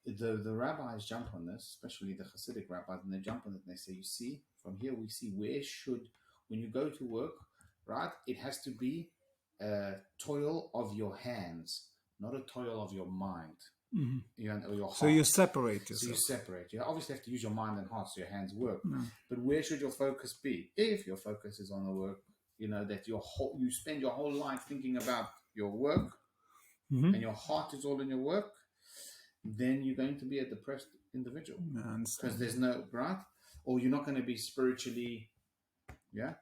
Speaker 2: the rabbis jump on this, especially the Hasidic rabbis, and they jump on it and they say, you see, from here we see where should, when you go to work, right, it has to be a toil of your hands, not a toil of your mind,
Speaker 1: Mhm.
Speaker 2: or your
Speaker 1: So you
Speaker 2: heart.
Speaker 1: separate
Speaker 2: So you
Speaker 1: yourself.
Speaker 2: separate. You obviously have to use your mind and heart so your hands work.
Speaker 1: Yeah.
Speaker 2: But where should your focus be? If your focus is on the work, that you spend your whole life thinking about your work
Speaker 1: Mhm.
Speaker 2: and your heart is all in your work, then you're going to be a depressed individual
Speaker 1: I
Speaker 2: because
Speaker 1: understand.
Speaker 2: there's no right, or you're not going to be spiritually, yeah.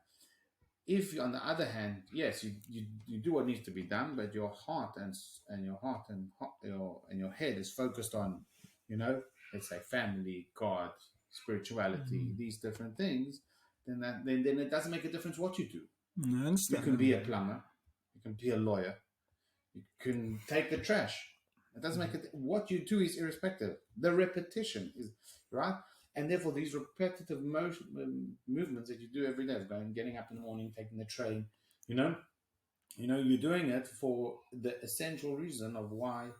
Speaker 2: If on the other hand, yes, you do what needs to be done, but your heart and your heart and your head is focused on, let's say family, God, spirituality,
Speaker 1: Mhm.
Speaker 2: these different things, then it doesn't make a difference what you do.
Speaker 1: I
Speaker 2: You
Speaker 1: understand.
Speaker 2: can be a plumber, you can be a lawyer, you can take the trash. It doesn't make it. What you do is irrespective. The repetition is right, and therefore these repetitive movements that you do every day, going, getting up in the morning, taking the train, you know, you're doing it for the essential reason of why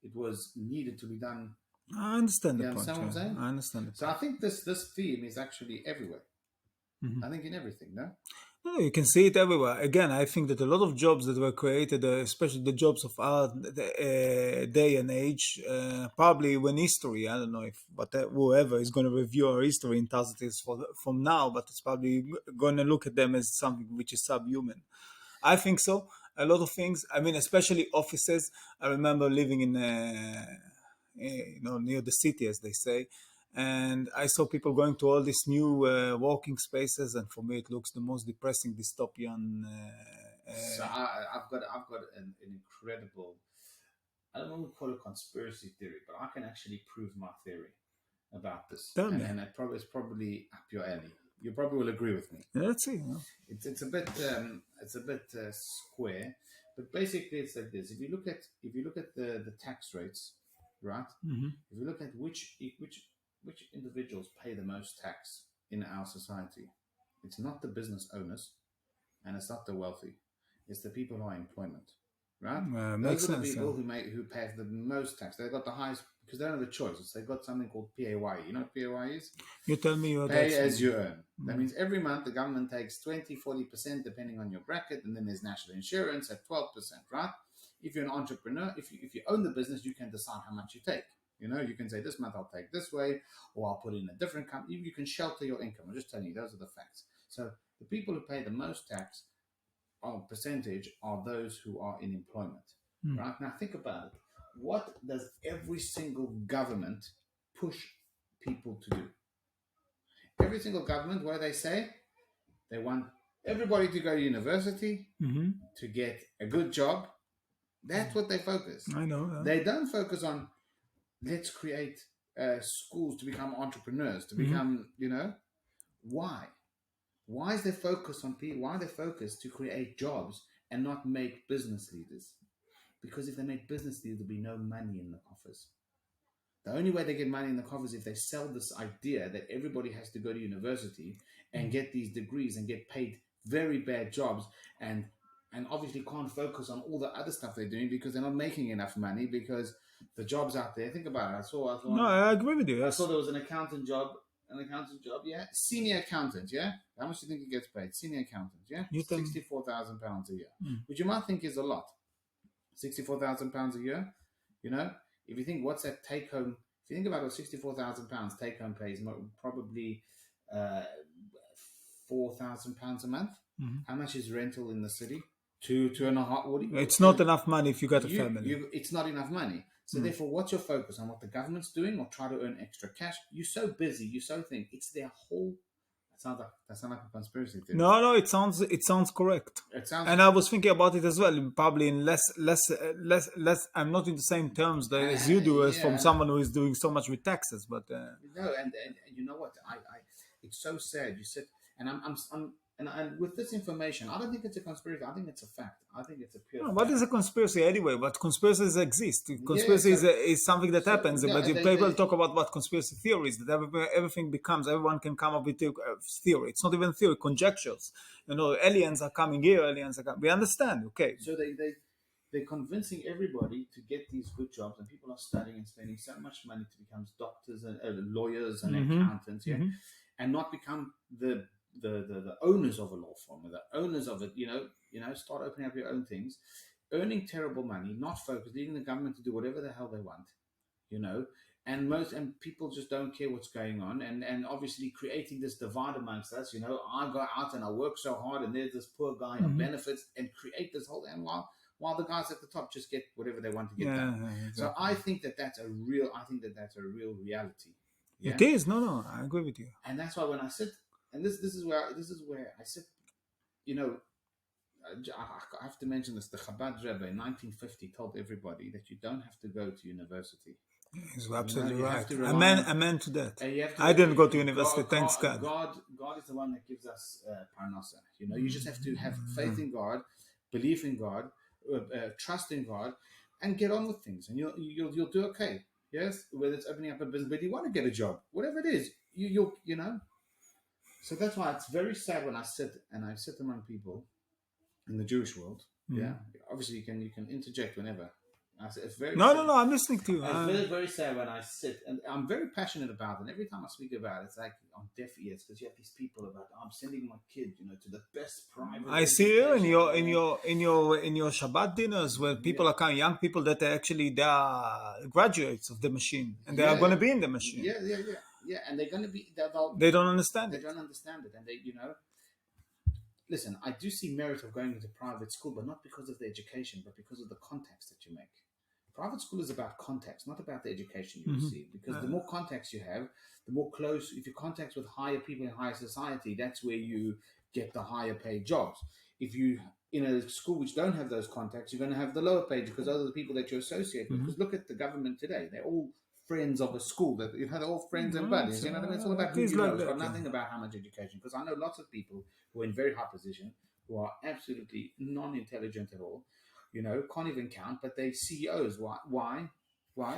Speaker 2: it was needed to be done.
Speaker 1: I understand the
Speaker 2: You
Speaker 1: point.
Speaker 2: understand what I'm
Speaker 1: Yeah,
Speaker 2: saying?
Speaker 1: I understand the
Speaker 2: So
Speaker 1: point.
Speaker 2: I think this theme is actually everywhere.
Speaker 1: Mhm.
Speaker 2: I think in everything, no.
Speaker 1: No, you can see it everywhere. Again, I think that a lot of jobs that were created, especially the jobs of our day and age, probably when history, I don't know if but whoever is going to review our history in thousands from now, but it's probably going to look at them as something which is subhuman. I think so. A lot of things. I mean, especially offices. I remember living in, near the city, as they say, and I saw people going to all these new walking spaces, and for me, it looks the most depressing dystopian.
Speaker 2: So I've got an incredible. I don't want to call it conspiracy theory, but I can actually prove my theory about this,
Speaker 1: Tell
Speaker 2: and
Speaker 1: me.
Speaker 2: it's probably up your alley. You probably will agree with me.
Speaker 1: Let's see. Yeah.
Speaker 2: It's a bit square, but basically it's like this. If you look at the tax rates, right?
Speaker 1: Mhm.
Speaker 2: If you look at which individuals pay the most tax in our society, it's not the business owners and it's not the wealthy. It's the people who are in employment, right?
Speaker 1: Makes
Speaker 2: Those are the
Speaker 1: sense. Yeah.
Speaker 2: people who pay the most tax. They've got the highest because they don't have a choice. They've got something called PAYE. You know what PAYE is?
Speaker 1: You tell me your
Speaker 2: Pay
Speaker 1: that's.
Speaker 2: as you earn. That
Speaker 1: Mm.
Speaker 2: means every month the government takes 20-40% depending on your bracket, and then there's national insurance at 12%, right? If you're an entrepreneur, if you own the business, you can decide how much you take. You can say this month I'll take this way, or I'll put in a different company. You can shelter your income. I'm just telling you, those are the facts. So the people who pay the most tax or percentage are those who are in employment.
Speaker 1: Mm.
Speaker 2: Right? Now think about it. What does every single government push people to do? Every single government, what do they say? They want everybody to go to university,
Speaker 1: Mhm.
Speaker 2: to get a good job. That's what they focus.
Speaker 1: I know.
Speaker 2: They don't focus on let's create schools to become entrepreneurs, to
Speaker 1: Mhm.
Speaker 2: become, why? Why is their focus on people? Why are they focused to create jobs and not make business leaders? Because if they make business leaders, there'll be no money in the coffers. The only way they get money in the coffers is if they sell this idea that everybody has to go to university and get these degrees and get paid very bad jobs and obviously can't focus on all the other stuff they're doing because they're not making enough money because the jobs out there. Think about it. I saw
Speaker 1: No, I agree with you.
Speaker 2: I saw
Speaker 1: Yes.
Speaker 2: there was an accountant job. an accountant job, yeah? Senior accountant, yeah? How much do you think he gets paid? Senior accountant, yeah?
Speaker 1: You tell me.
Speaker 2: £64,000 a year.
Speaker 1: Mm.
Speaker 2: Which you might think is a lot. £64,000 a year, you know? If you think what's that take home, if you think about what £64,000 take home pay is probably uh, £4,000 a month.
Speaker 1: Mhm.
Speaker 2: How much is rental in the city? Two and a half.
Speaker 1: It's not enough money if you got a family.
Speaker 2: It's not enough money. So therefore, what's your focus on what the government's doing, or try to earn extra cash? You're so busy. You so think it's their whole. That sounds like a conspiracy theory.
Speaker 1: No, it sounds correct.
Speaker 2: It sounds.
Speaker 1: And I was thinking about it as well, probably in less. I'm not in the same terms as you do, as from someone who is doing so much with taxes. But
Speaker 2: no, and you know what? It's so sad. You said, and and with this information, I don't think it's a conspiracy. I think it's a fact. I think it's a pure.
Speaker 1: what
Speaker 2: fact.
Speaker 1: is a conspiracy anyway? But conspiracies exist. Conspiracy is something that happens.
Speaker 2: no,
Speaker 1: But
Speaker 2: and
Speaker 1: if people talk about what conspiracy theories, that everything becomes, everyone can come up with a theory. It's not even theory, conjectures. Aliens are coming here. Aliens are coming. We understand, okay?
Speaker 2: So they're convincing everybody to get these good jobs, and people are studying and spending so much money to become doctors and lawyers and accountants, yeah, and not become the owners of a law firm, or the owners of it. Start opening up your own things, earning terrible money, not focused, leaving the government to do whatever the hell they want, and people just don't care what's going on, and obviously creating this divide amongst us. I go out and I work so hard, and there's this poor guy on benefits, and create this whole and while the guys at the top just get whatever they want to get done. Exactly. So I think that's a real reality. Yeah?
Speaker 1: It is. No, I agree with you.
Speaker 2: And that's why when I sit, and this is where I sit, I have to mention this. The Chabad Rebbe in 1950 told everybody that you don't have to go to university.
Speaker 1: He's absolutely right.
Speaker 2: Amen
Speaker 1: to that. I didn't go to university, thanks God.
Speaker 2: God is the one that gives us parnasa. You just have to have faith in God, believe in God, trust in God, and get on with things, and you'll do okay. Yes, whether it's opening up a business, but you want to get a job, whatever it is, you'll. So that's why it's very sad when I sit among people in the Jewish world. Yeah, obviously you can interject whenever. It's very
Speaker 1: no, I'm listening to you.
Speaker 2: It's very, very sad when I sit, and I'm very passionate about it. And every time I speak about it, it's like on deaf ears, because you have these people about, I'm sending my kid, to the best private.
Speaker 1: I see you in your Shabbat dinners where people are coming, young people that they are graduates of the machine, and they are going to be in the machine.
Speaker 2: Yeah, and they're going to be.
Speaker 1: They don't understand it.
Speaker 2: They don't understand it, and they, Listen, I do see merit of going into private school, but not because of the education, but because of the context that you make. Private school is about context, not about the education you receive. Because the more context you have, the more close. If you contact with higher people in higher society, that's where you get the higher paid jobs. If you in a school which don't have those contacts, you're going to have the lower paid, because those are the people that you associate with. Because look at the government today; they're all friends of a school. They're all friends and buddies. You know what I mean? It's all about who you know. It's got nothing about how much education. Because I know lots of people who are in very high position who are absolutely non-intelligent at all. Can't even count, but they're CEOs. Why?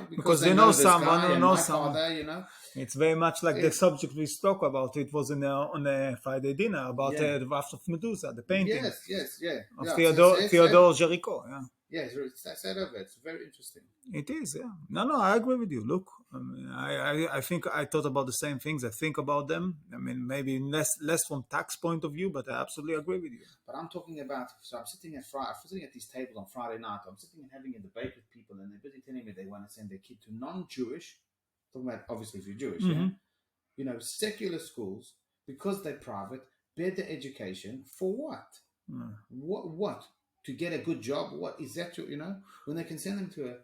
Speaker 1: Because they know someone who knows someone.
Speaker 2: Father,
Speaker 1: It's very much like the subject we spoke about. It was on a Friday dinner about the Wrath of Medusa, the painting.
Speaker 2: Yes.
Speaker 1: Of Theodore Jericho. Yeah.
Speaker 2: Yes, it's said of it. It's very interesting.
Speaker 1: It is, yeah. No, I agree with you. Look, I think I thought about the same things. I think about them. I mean, maybe less from tax point of view, but I absolutely agree with you.
Speaker 2: But I'm talking about. So I'm sitting at these tables on Friday night. I'm sitting and having a debate with people, and they're busy telling me they want to send their kid to non-Jewish. Talking about obviously if you're Jewish, yeah. Secular schools, because they're private, better education for what? What? To get a good job? What is that? When they can send them to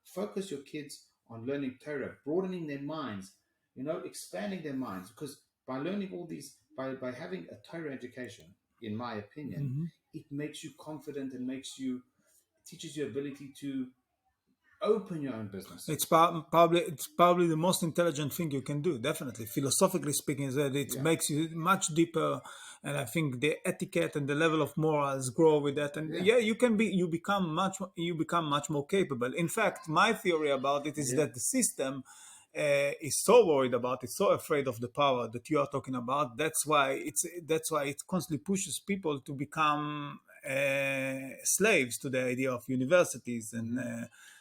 Speaker 2: focus your kids on learning Torah, broadening their minds, expanding their minds, because by learning all these, by having a Torah education, in my opinion, it makes you confident and teaches you ability to open your own business.
Speaker 1: It's probably the most intelligent thing you can do. Definitely, philosophically speaking, is that it makes you much deeper. And I think the etiquette and the level of morals grow with that. And you become much more capable. In fact, my theory about it is that the system is so worried about it, so afraid of the power that you are talking about. That's why it constantly pushes people to become slaves to the idea of universities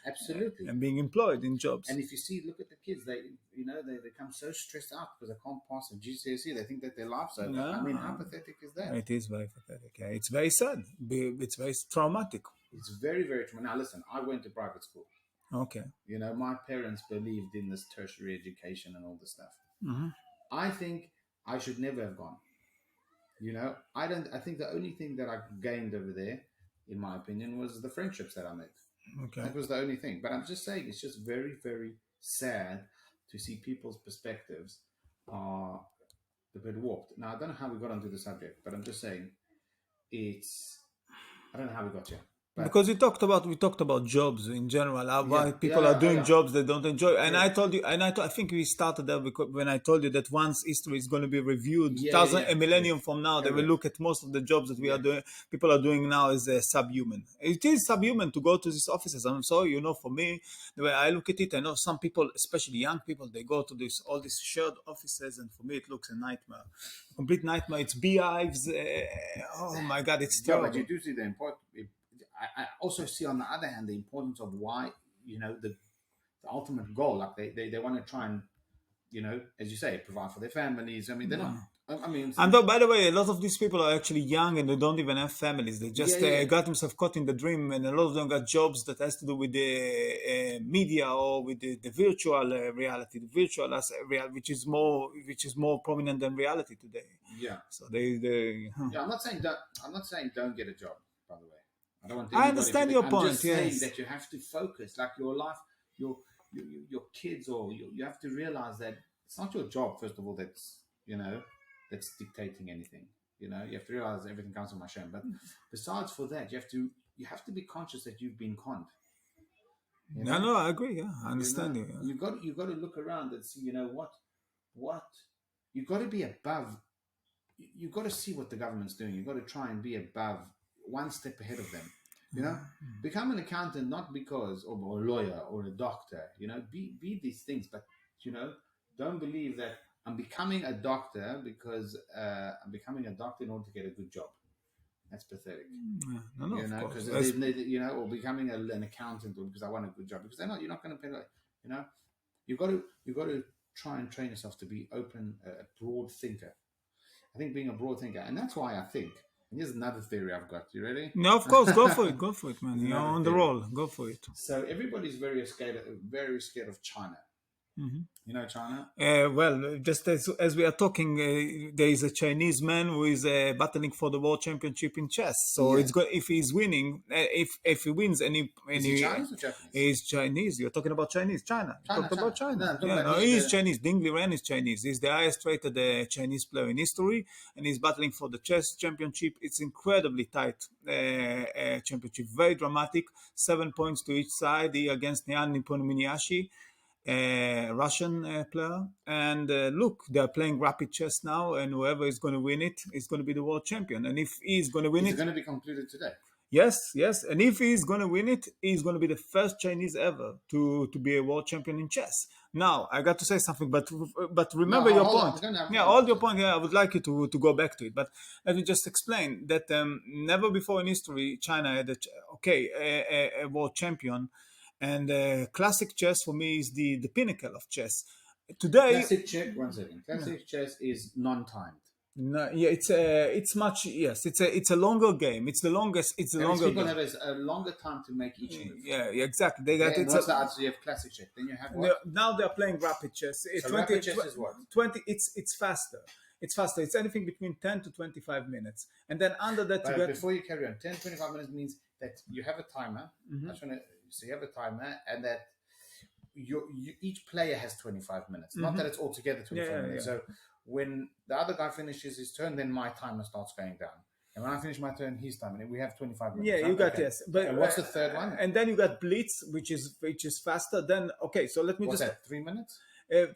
Speaker 2: Absolutely.
Speaker 1: and being employed in jobs.
Speaker 2: And if you see, look at the kids. They become so stressed out because they can't pass a GCSE. They think that their life's over. I mean, how
Speaker 1: Yeah,
Speaker 2: pathetic is that?
Speaker 1: it is very pathetic. Yeah, it's very sad. It's very traumatic.
Speaker 2: It's very, very true. Now, listen, I went to private school.
Speaker 1: Okay.
Speaker 2: My parents believed in this tertiary education and all this stuff.
Speaker 1: Hmm.
Speaker 2: I think I should never have gone. I don't. I think the only thing that I gained over there, in my opinion, was the friendships that I made.
Speaker 1: Okay.
Speaker 2: That was the only thing. But I'm just saying, it's just very, very sad to see people's perspectives are a bit warped. Now, I don't know how we got onto the subject, but I'm just saying, I don't know how we got here. But
Speaker 1: Because we talked about jobs in general, why people are
Speaker 2: yeah,
Speaker 1: doing
Speaker 2: yeah.
Speaker 1: jobs they don't enjoy, and
Speaker 2: Yeah.
Speaker 1: I told you, I think we started there because when I told you that once history is going to be reviewed, a millennium from now, they will
Speaker 2: Correct.
Speaker 1: look at most of the jobs that people are doing now as subhuman. It is subhuman to go to these offices. I'm sorry, for me, the way I look at it, I know some people, especially young people, they go to all these shared offices, and for me, it looks a nightmare, a complete nightmare. It's beehives. Oh my God, it's
Speaker 2: Yeah,
Speaker 1: terrible.
Speaker 2: but you do see the important. I also see, on the other hand, the importance of why the ultimate goal. Like they want to try and as you say, provide for their families. I mean, they're not. I mean,
Speaker 1: And though, by the way, a lot of these people are actually young and they don't even have families. They just got themselves caught in the dream, and a lot of them got jobs that has to do with the media or with the virtual reality, the virtual which is more prominent than reality today.
Speaker 2: Yeah.
Speaker 1: So they
Speaker 2: Yeah, I'm not saying don't get a job. By the way, I don't want
Speaker 1: I
Speaker 2: anybody
Speaker 1: understand
Speaker 2: to
Speaker 1: your
Speaker 2: I'm
Speaker 1: point.
Speaker 2: just saying
Speaker 1: Yes.
Speaker 2: that you have to focus, like your life, your kids, or you have to realize that it's not your job. First of all, that's dictating anything. You have to realize everything comes from Hashem. But besides for that, you have to be conscious that you've been conned.
Speaker 1: No, I agree. Yeah, I understand you.
Speaker 2: You got to look around and see. What you got to be above. You got to see what the government's doing. You got to try and be above, one step ahead of them. Become an accountant not because or a lawyer or a doctor. Be these things, but don't believe that I'm becoming a doctor because I'm becoming a doctor in order to get a good job. That's pathetic.
Speaker 1: No, of course.
Speaker 2: Because or becoming an accountant or because I want a good job, because you're not going to pay. You got to try and train yourself to be open, a broad thinker. I think being a broad thinker, and that's why I think. And here's another theory I've got. You ready?
Speaker 1: No, of course, go for it, man. You're on the roll. Go for it.
Speaker 2: So everybody's very scared of China.
Speaker 1: Mm-hmm.
Speaker 2: You know China?
Speaker 1: Well, just as we are talking, there is a Chinese man who is battling for the world championship in chess. So it's good if he's winning. If he wins,
Speaker 2: Is he Chinese or Japanese?
Speaker 1: He's Chinese. You're talking about China. You talked about China.
Speaker 2: No,
Speaker 1: he's Chinese. Ding Liren is Chinese. He's the highest rated Chinese player in history, and he's battling for the chess championship. It's incredibly tight championship, very dramatic. 7 points to each side. He against Nian Nippon-Minihashi. Russian player, and look, they are playing rapid chess now, and whoever is going to win it is going to be the world champion. And if he's going to win
Speaker 2: it's going to be concluded today.
Speaker 1: Yes, and if he's going to win it, he's going to be the first Chinese ever to be a world champion in chess. Now, I got to say something, but remember your point. Hold your point. Yeah, I would like you to go back to it, but let me just explain that never before in history China had a world champion. And classic chess for me is the pinnacle of chess. Today,
Speaker 2: classic chess. One second. Classic chess is non-timed.
Speaker 1: No, yeah, it's much. Yes, it's a longer game. It's the longest. It's the longer.
Speaker 2: People have a longer time to make each move.
Speaker 1: Yeah, exactly. They got
Speaker 2: what's the answer? You have classic chess. Then you have what?
Speaker 1: Now they're playing rapid chess.
Speaker 2: So rapid chess is what?
Speaker 1: 20. It's faster. It's faster. It's anything between 10 to 25 minutes. And then under that,
Speaker 2: before you carry on, 10, 25 minutes means that you have a timer.
Speaker 1: Mm-hmm.
Speaker 2: So you have a timer, and that each player has 25 minutes. Not that it's altogether 25 minutes. So when the other guy finishes his turn, then my timer starts going down. And when I finish my turn, his time, and we have 25 minutes.
Speaker 1: Yeah, you got yes.
Speaker 2: But and what's the third one?
Speaker 1: And then you got blitz, which is faster. Then so let me
Speaker 2: what's that? 3 minutes.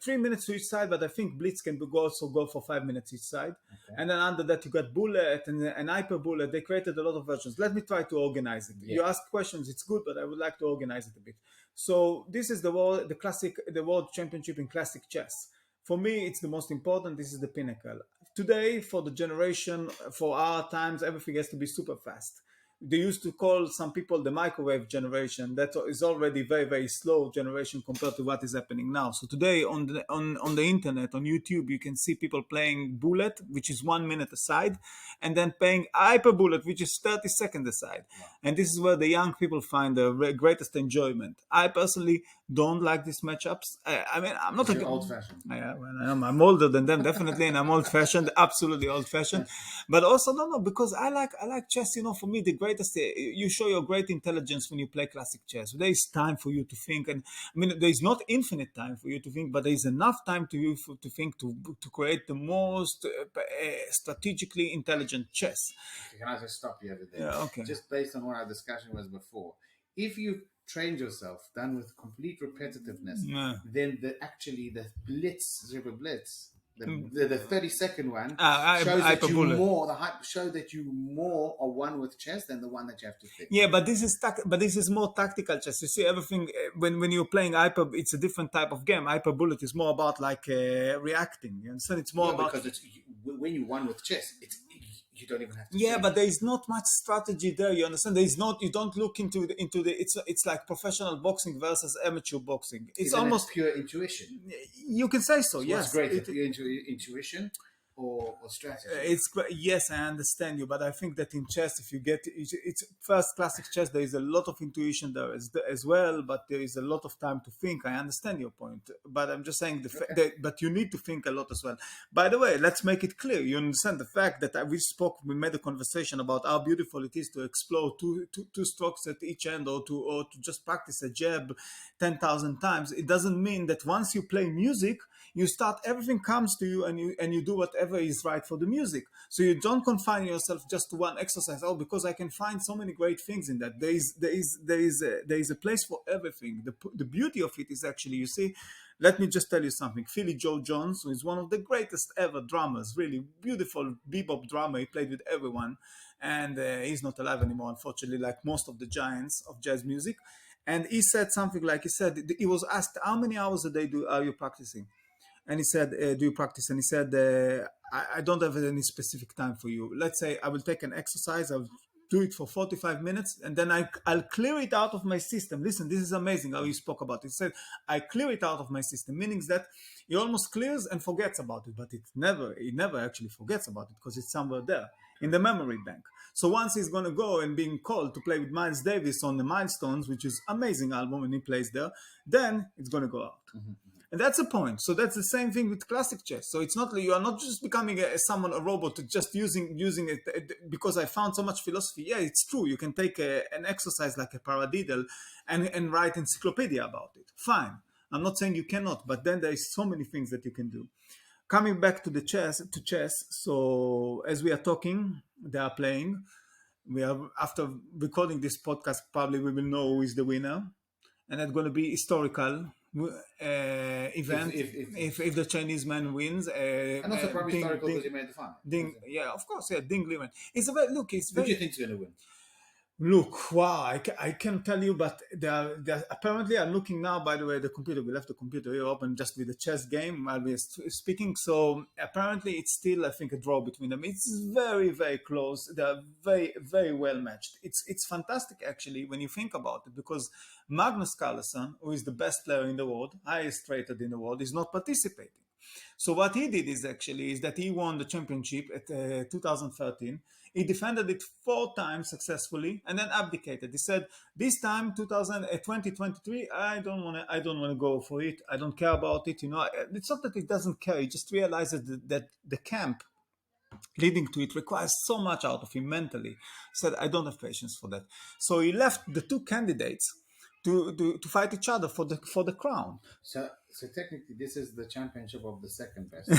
Speaker 1: 3 minutes to each side, but I think blitz can also go for 5 minutes each side. Okay. And then under that you got bullet and hyper bullet. They created a lot of versions. Let me try to organize it. Yeah. You ask questions, it's good, but I would like to organize it a bit. So this is the world championship in classic chess. For me, it's the most important. This is the pinnacle. Today, for the generation, for our times, everything has to be super fast. they used to call some people the microwave generation. That is already very, very slow generation compared to what is happening now. So today on the internet, on YouTube, you can see people playing bullet, which is 1 minute aside, and then playing hyper bullet, which is 30 seconds aside. And this is where the young people find the greatest enjoyment. I personally don't like these matchups. I mean, I'm not
Speaker 2: You're old-fashioned.
Speaker 1: Yeah, well, I'm older than them definitely, and I'm old-fashioned, absolutely old-fashioned. But also, no, because I like chess. For me, the greatest. You show your great intelligence when you play classic chess. There is time for you to think, and I mean, there is not infinite time for you to think, but there is enough time to you to think to create the most strategically intelligent chess.
Speaker 2: Can I just stop you over there?
Speaker 1: Yeah, okay.
Speaker 2: Just based on what our discussion was before, if you trained yourself, done with complete repetitiveness, then the blitz, Zebra Blitz, the 30-second one shows that you more. The hype show that you more are one with chess than the one that you have to think.
Speaker 1: Yeah, but this is more tactical chess. You see, everything when you're playing hyper, it's a different type of game. Hyper bullet is more about like reacting. You understand? It's more about
Speaker 2: because when you won with chess, you don't even have to.
Speaker 1: Yeah, but there is not much strategy there. You understand? There is not. You don't look into the. It's like professional boxing versus amateur boxing. It's almost
Speaker 2: pure intuition.
Speaker 1: You can say so.
Speaker 2: So
Speaker 1: yes.
Speaker 2: What's great? Pure intuition or strategy?
Speaker 1: Yes, I understand you, but I think that in chess, if you get it's first classic chess, there is a lot of intuition there as well, but there is a lot of time to think. I understand your point, but I'm just saying but you need to think a lot as well. By the way, let's make it clear. You understand the fact that we made a conversation about how beautiful it is to explore two strokes at each end, or to just practice a jab 10,000 times. It doesn't mean that once you play music, you start, everything comes to you, and you do whatever is right for the music. So you don't confine yourself just to one exercise. Because I can find so many great things in that. There is a place for everything. The beauty of it is actually, you see, let me just tell you something. Philly Joe Jones, who is one of the greatest ever drummers, really beautiful bebop drummer. He played with everyone, and he's not alive anymore, unfortunately, like most of the giants of jazz music. And he said something like, he was asked, how many hours a day are you practicing? And he said, do you practice? And he said, I don't have any specific time for you. Let's say I will take an exercise, I'll do it for 45 minutes, and then I'll clear it out of my system. Listen, this is amazing how you spoke about it. He said, I clear it out of my system, meaning that he almost clears and forgets about it, but he never actually forgets about it, because it's somewhere there in the memory bank. So once he's going to go and being called to play with Miles Davis on the Milestones, which is amazing album, and he plays there, then it's going to go out. Mm-hmm. And that's the point. So that's the same thing with classic chess. So it's not, you are not just becoming a robot, just using it because I found so much philosophy. Yeah, it's true. You can take an exercise like a paradiddle and write encyclopedia about it. Fine. I'm not saying you cannot, but then there is so many things that you can do. Coming back to chess. So as we are talking, they are playing. After recording this podcast, probably we will know who is the winner, and it's going to be historical event if the Chinese man wins.
Speaker 2: And also probably historical because he made the final.
Speaker 1: Yeah, of course. Yeah, Ding Liren.
Speaker 2: Who do you think is going to win?
Speaker 1: Look, wow, I can't tell you, but they're apparently, I'm looking now, by the way, the computer, we left the computer here open just with the chess game while we're speaking. So apparently it's still, I think, a draw between them. It's very, very close. They're very, very well matched. It's fantastic, actually, when you think about it, because Magnus Carlsen, who is the best player in the world, highest rated in the world, is not participating. So what he did is that he won the championship at 2013. He defended it 4 times successfully and then abdicated. He said, this time, 2023, I don't want to go for it. I don't care about it. It's not that he doesn't care. He just realizes that the camp leading to it requires so much out of him mentally. He said, I don't have patience for that. So he left the 2 candidates to fight each other for the crown.
Speaker 2: So technically, this is the championship of the second best.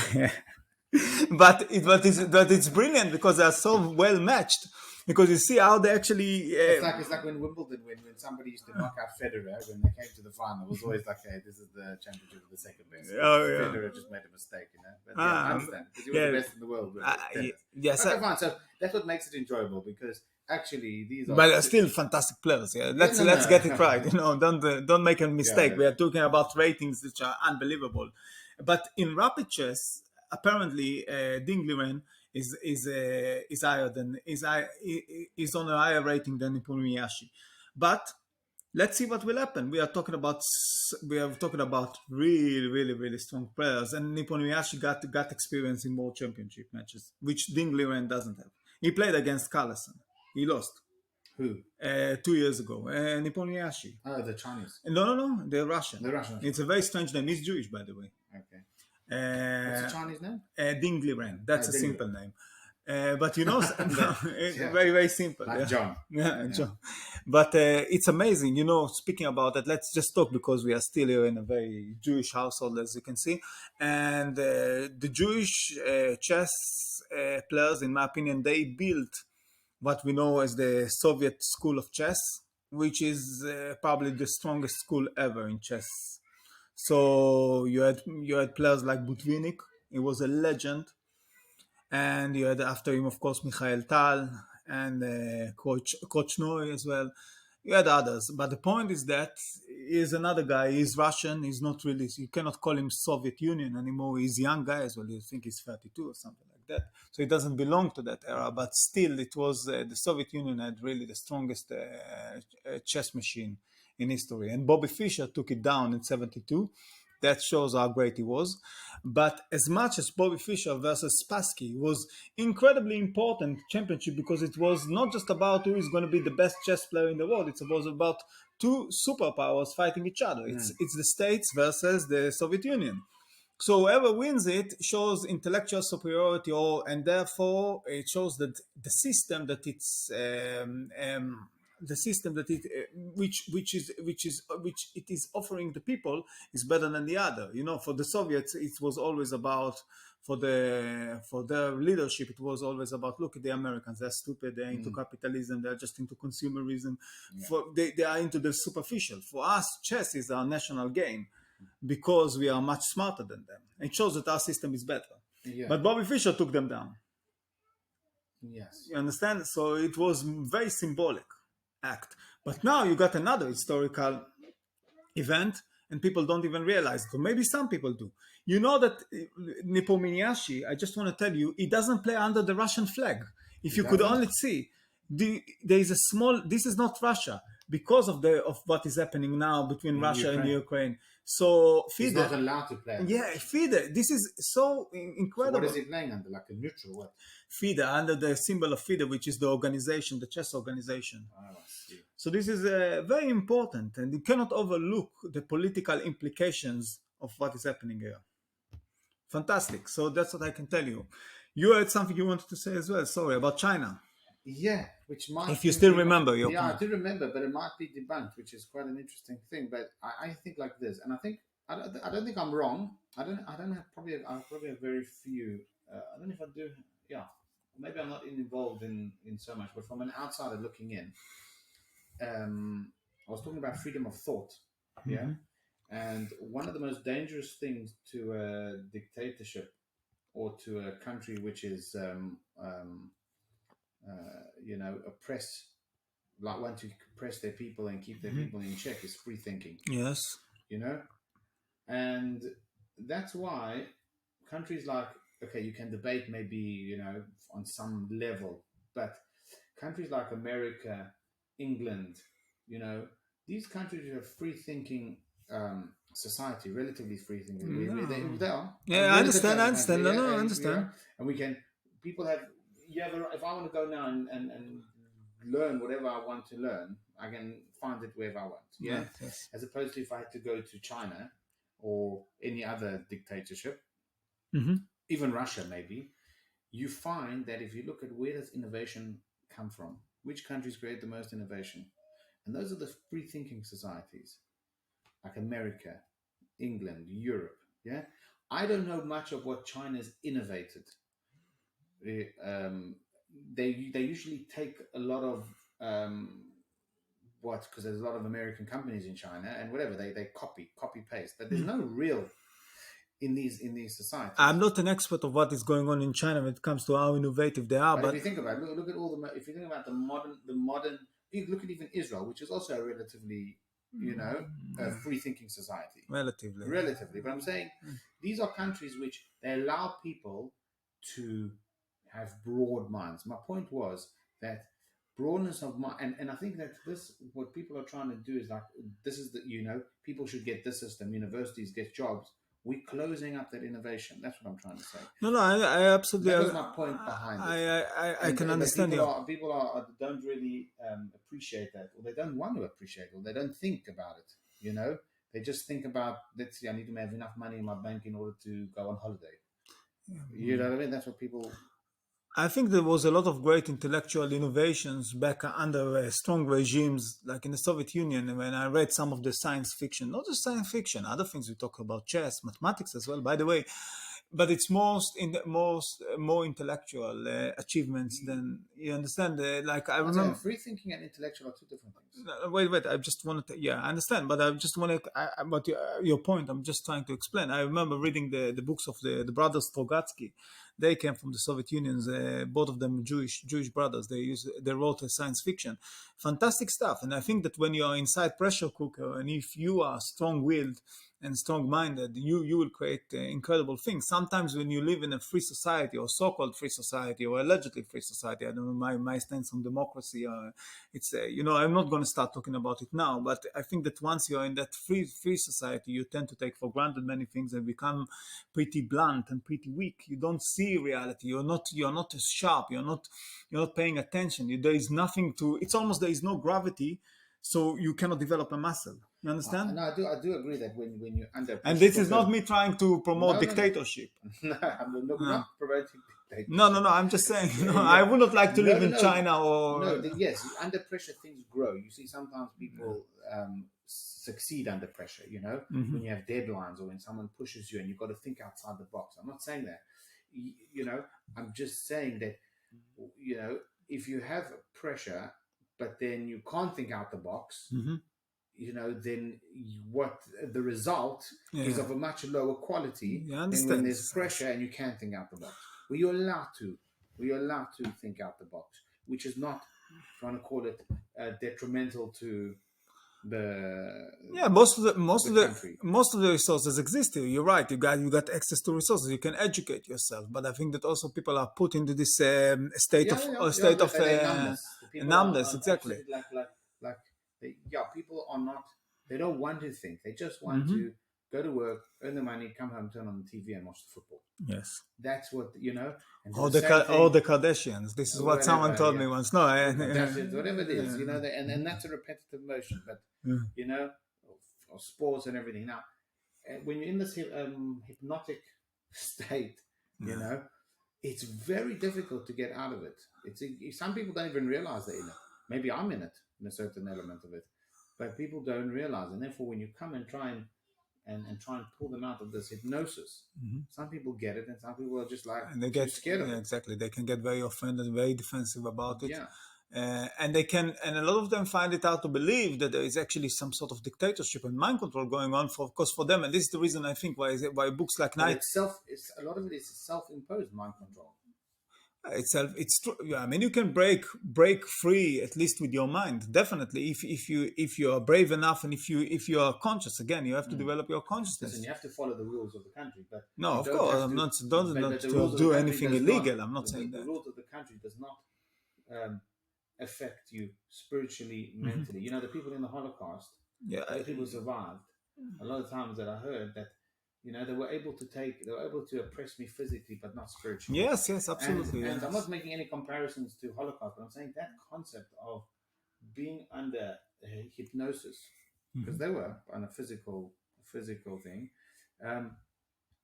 Speaker 1: But it's brilliant because they are so well matched. Because you see how they actually.
Speaker 2: It's like when Wimbledon, when somebody used to knock out Federer when they came to the final, it was always like, hey, this is the championship of the second best. Federer just made a mistake, But I understand because he was the best in the world.
Speaker 1: Yes.
Speaker 2: Okay, fine. So that's what makes it enjoyable because. Actually, these are.
Speaker 1: But they're still fantastic players. Yeah, let's get it right. Don't make a mistake. We are talking about ratings which are unbelievable. But in rapid chess, apparently, Ding Liren is higher than is on a higher rating than Nippon Miyashi. But let's see what will happen. We are talking about really strong players, and Nippon Miyashi got experience in World Championship matches, which Ding Liren doesn't have. He played against Carlsen. He lost
Speaker 2: Who?
Speaker 1: 2 years ago. Nippon Miyashi.
Speaker 2: Oh, the Chinese.
Speaker 1: No, they're Russian.
Speaker 2: The Russian.
Speaker 1: It's a very strange name. He's Jewish, by the way.
Speaker 2: Okay. What's the Chinese name?
Speaker 1: Ding Liren. That's a
Speaker 2: Ding
Speaker 1: simple name. But
Speaker 2: Yeah.
Speaker 1: very simple.
Speaker 2: Like
Speaker 1: yeah.
Speaker 2: John.
Speaker 1: Yeah, John. But it's amazing, speaking about that, let's just talk because we are still here in a very Jewish household, as you can see. And the Jewish chess players, in my opinion, they built what we know as the Soviet school of chess, which is probably the strongest school ever in chess. So you had players like Butvinik. He was a legend, and you had after him, of course, Mikhail Tal and Korchnoi as well. You had others, but the point is that he's another guy. He's Russian. He's not really. You cannot call him Soviet Union anymore. He's a young guy as well. You think he's 32 or something like that. So he doesn't belong to that era. But still, it was the Soviet Union had really the strongest chess machine in history. And Bobby Fischer took it down in '72. That shows how great he was. But as much as Bobby Fischer versus Spassky was incredibly important championship, because it was not just about who is going to be the best chess player in the world. It was about two superpowers fighting each other. It's the States versus the Soviet Union. So whoever wins it shows intellectual superiority, and therefore it shows that the system that which it is offering the people is better than the other. For the Soviets, it was always about, for their leadership, it was always about, look at the Americans, they're stupid, they're into capitalism, they're just into consumerism. They are into the superficial. For us, chess is our national game because we are much smarter than them. It shows that our system is better.
Speaker 2: Yeah.
Speaker 1: But Bobby Fischer took them down.
Speaker 2: Yes.
Speaker 1: You understand? So it was very symbolic act. But now you got another historical event, and people don't even realize it. Or maybe some people do. You know that Nippon Miyashi, I just want to tell you, he doesn't play under the Russian flag. If you could only see, there is a small. This is not Russia because of what is happening now between Russia and Ukraine. So FIDE,
Speaker 2: he's not allowed to play.
Speaker 1: Yeah, FIDE. This is so incredible.
Speaker 2: So what is he playing under? Like a neutral what?
Speaker 1: FIDE, under the symbol of FIDE, which is the organization, the chess organization.
Speaker 2: Oh, I see.
Speaker 1: So this is very important, and you cannot overlook the political implications of what is happening here. Fantastic. So that's what I can tell you. You had something you wanted to say as well. Sorry, about China.
Speaker 2: Yeah, which might.
Speaker 1: If you still remember your.
Speaker 2: Yeah, I do remember, but it might be debunked, which is quite an interesting thing. But I think like this, and I don't think I'm wrong. I don't have I probably have very few. I don't know if I do. Yeah, maybe I'm not involved in so much, but from an outsider looking in, I was talking about freedom of thought. Yeah. Mm-hmm. And one of the most dangerous things to a dictatorship or to a country which is, oppress, like want to oppress their people and keep their people in check is free thinking.
Speaker 1: Yes.
Speaker 2: And that's why countries like, okay, you can debate maybe, on some level, but countries like America, England, these countries have free thinking society, relatively free thinking. They are.
Speaker 1: Yeah, I understand. I understand.
Speaker 2: And we can, people have, if I want to go now and learn whatever I want to learn, I can find it wherever I want. Yeah. Yes. As opposed to if I had to go to China or any other dictatorship, even Russia maybe, you find that if you look at where does innovation come from, which countries create the most innovation, and those are the free thinking societies, like America, England, Europe. Yeah, I don't know much of what China's innovated. They usually take a lot of because there's a lot of American companies in China and whatever they copy paste, but there's no real in these societies.
Speaker 1: I'm not an expert of what is going on in China when it comes to how innovative they are. But
Speaker 2: if you think about it, look at all if you think about the modern, you look at even Israel, which is also a relatively, a free thinking society. Relatively. But I'm saying these are countries which they allow people to have broad minds. My point was that broadness of mind, and I think that this, what people are trying to do is like, this is the, people should get this system, universities get jobs. We're closing up that innovation. That's what I'm trying to say.
Speaker 1: No, no, I absolutely,
Speaker 2: That was my point behind it.
Speaker 1: I can
Speaker 2: But
Speaker 1: understand you.
Speaker 2: people are don't really appreciate that, or they don't want to appreciate it, or they don't think about it. They just think about, let's see, I need to have enough money in my bank in order to go on holiday. You know what I mean? That's what people.
Speaker 1: I think there was a lot of great intellectual innovations back under strong regimes, like in the Soviet Union. When I read some of the science fiction, not just science fiction, other things we talk about, chess, mathematics as well, by the way, but it's more intellectual achievements than you understand. Like I remember,
Speaker 2: Free thinking and intellectual are two different things.
Speaker 1: wait. I just wanted to, yeah, I understand, but I just want to. But your point, I'm just trying to explain. I remember reading the books of the brothers Strogatsky. They came from the Soviet Union. Both of them Jewish brothers. They wrote a science fiction, fantastic stuff. And I think that when you are inside pressure cooker, and if you are strong-willed and strong-minded, you will create incredible things. Sometimes when you live in a free society, or so-called free society, or allegedly free society, I don't know my stance on democracy. It's I'm not going to start talking about it now, but I think that once you're in that free society, you tend to take for granted many things and become pretty blunt and pretty weak. You don't see reality. You're not as sharp. You're not paying attention. There is nothing to. It's almost there is no gravity, so you cannot develop a muscle. You understand?
Speaker 2: No, I do agree that when you're under pressure,
Speaker 1: and this is not me trying to promote
Speaker 2: No.
Speaker 1: dictatorship.
Speaker 2: No, I'm not promoting dictatorship.
Speaker 1: No. I'm just saying. I would not like to live in China or.
Speaker 2: No, yes, under pressure things grow. You see, sometimes people succeed under pressure. When you have deadlines or when someone pushes you and you've got to think outside the box. I'm not saying that. I'm just saying that. If you have pressure, but then you can't think out the box. Then what the result is of a much lower quality than when there's pressure and you can't think out the box. You're allowed to think out the box, which is not, if you want to call it, detrimental to the
Speaker 1: most of the resources exist here. You're right. You got access to resources. You can educate yourself, but I think that also people are put into this state of numbness. Exactly.
Speaker 2: People are not. They don't want to think. They just want to go to work, earn the money, come home, turn on the TV, and watch the football.
Speaker 1: Yes.
Speaker 2: That's what And
Speaker 1: or the Kardashians. This is what someone told me once. No,
Speaker 2: whatever it is, and that's a repetitive motion. But or sports and everything. Now, when you're in this hypnotic state, it's very difficult to get out of it. Some people don't even realize they're in it. Maybe I'm in it, in a certain element of it, but people don't realize. And therefore, when you come and try and pull them out of this hypnosis, some people get it, and some people are just like, and they get scared of it.
Speaker 1: Exactly. They can get very offended, very defensive about it. Yeah. And a lot of them find it hard to believe that there is actually some sort of dictatorship and mind control going on for them. And this is the reason I think why books like Night.
Speaker 2: A lot of it is self-imposed mind control.
Speaker 1: It's true. I mean, you can break free at least with your mind. Definitely, if you are brave enough and if you are conscious. Again, you have to develop your consciousness.
Speaker 2: Listen, you have to follow the rules of the country, but
Speaker 1: no, of course, I'm not to do anything illegal. I'm not saying that
Speaker 2: the rules of the country does not affect you spiritually, mentally. The people in the Holocaust, people survived. A lot of times that I heard that. They were able to oppress me physically, but not spiritually.
Speaker 1: Yes, absolutely.
Speaker 2: And I'm not making any comparisons to Holocaust, but I'm saying that concept of being under hypnosis, because they were on a physical thing.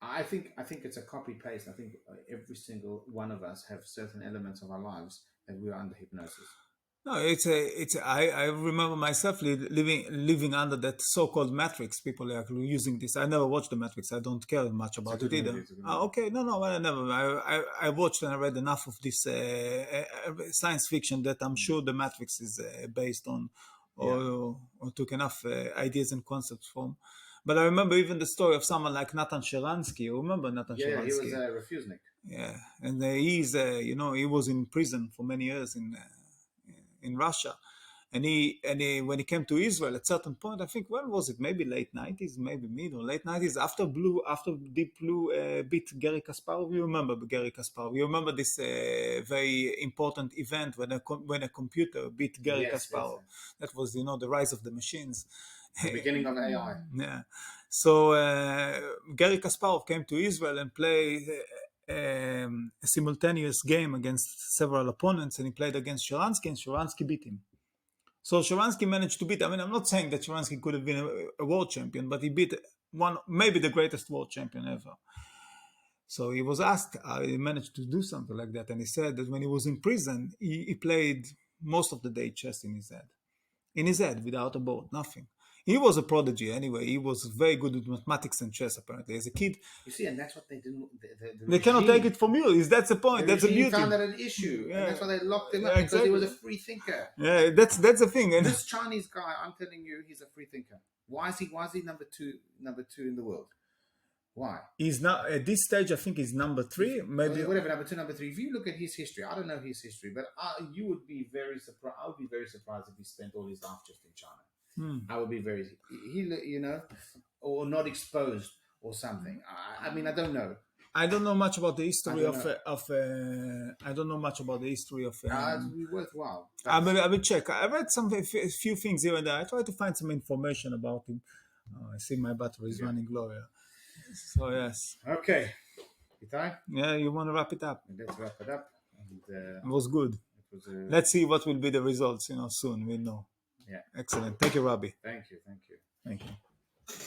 Speaker 2: I think it's a copy paste. I think every single one of us have certain elements of our lives that we are under hypnosis.
Speaker 1: No, I remember myself living under that so-called Matrix. People are using this. I never watched the Matrix. I don't care much about it either. Okay, no, I never. I watched and I read enough of this science fiction that I'm sure the Matrix is based on, or took enough ideas and concepts from. But I remember even the story of someone like Natan Sharansky. You remember Natan Sharansky?
Speaker 2: Yeah, he was a refusenik.
Speaker 1: Yeah, and he was in prison for many years in Russia, And when he came to Israel at certain point, I think when was it? Maybe late 90s, maybe mid or late 90s. After Deep Blue beat Gary Kasparov, you remember Gary Kasparov? You remember this very important event when a computer beat Gary
Speaker 2: Yes, yes,
Speaker 1: Kasparov?
Speaker 2: yes.
Speaker 1: That was the rise of the machines.
Speaker 2: The beginning of AI.
Speaker 1: Yeah. So Gary Kasparov came to Israel and played a simultaneous game against several opponents, and he played against Sharansky, and Sharansky beat him. So Sharansky managed to beat. I mean, I'm not saying that Sharansky could have been a world champion, but he beat maybe the greatest world champion ever. So he was asked how he managed to do something like that, and he said that when he was in prison, he played most of the day chess in his head, without a board, nothing. He was a prodigy anyway. He was very good at mathematics and chess, apparently. As a kid,
Speaker 2: You see, and that's what they didn't.
Speaker 1: they cannot take it from you. That's the point.
Speaker 2: The
Speaker 1: That's the
Speaker 2: regime
Speaker 1: beauty.
Speaker 2: found that an issue, and that's why they locked him up,
Speaker 1: Yeah,
Speaker 2: because he was a
Speaker 1: exactly.
Speaker 2: free thinker.
Speaker 1: Yeah, that's the thing. And
Speaker 2: This Chinese guy, I'm telling you, he's a free thinker. Why is he number two in the world? Why?
Speaker 1: he's not at this stage. I think he's number 3, maybe.
Speaker 2: Whatever, number 2, number 3. If you look at his history, I don't know his history, but you would be very surprised. I would be very surprised if he spent all his life just in China. I would be very, or not exposed or something. I mean, I don't know.
Speaker 1: I don't know much about the history I don't know much about the history of.
Speaker 2: It would be worthwhile.
Speaker 1: I will check. I read a few things here and there. I try to find some information about him. I see my battery is running low. Yeah. So yes.
Speaker 2: Okay. Itai?
Speaker 1: Yeah, you want to wrap it up?
Speaker 2: Let's wrap it up. And,
Speaker 1: It was good.
Speaker 2: it was
Speaker 1: Let's see what will be the results. Soon we'll know.
Speaker 2: Yeah.
Speaker 1: Excellent. Thank you, Rabbi.
Speaker 2: Thank you. Thank you.
Speaker 1: Thank you.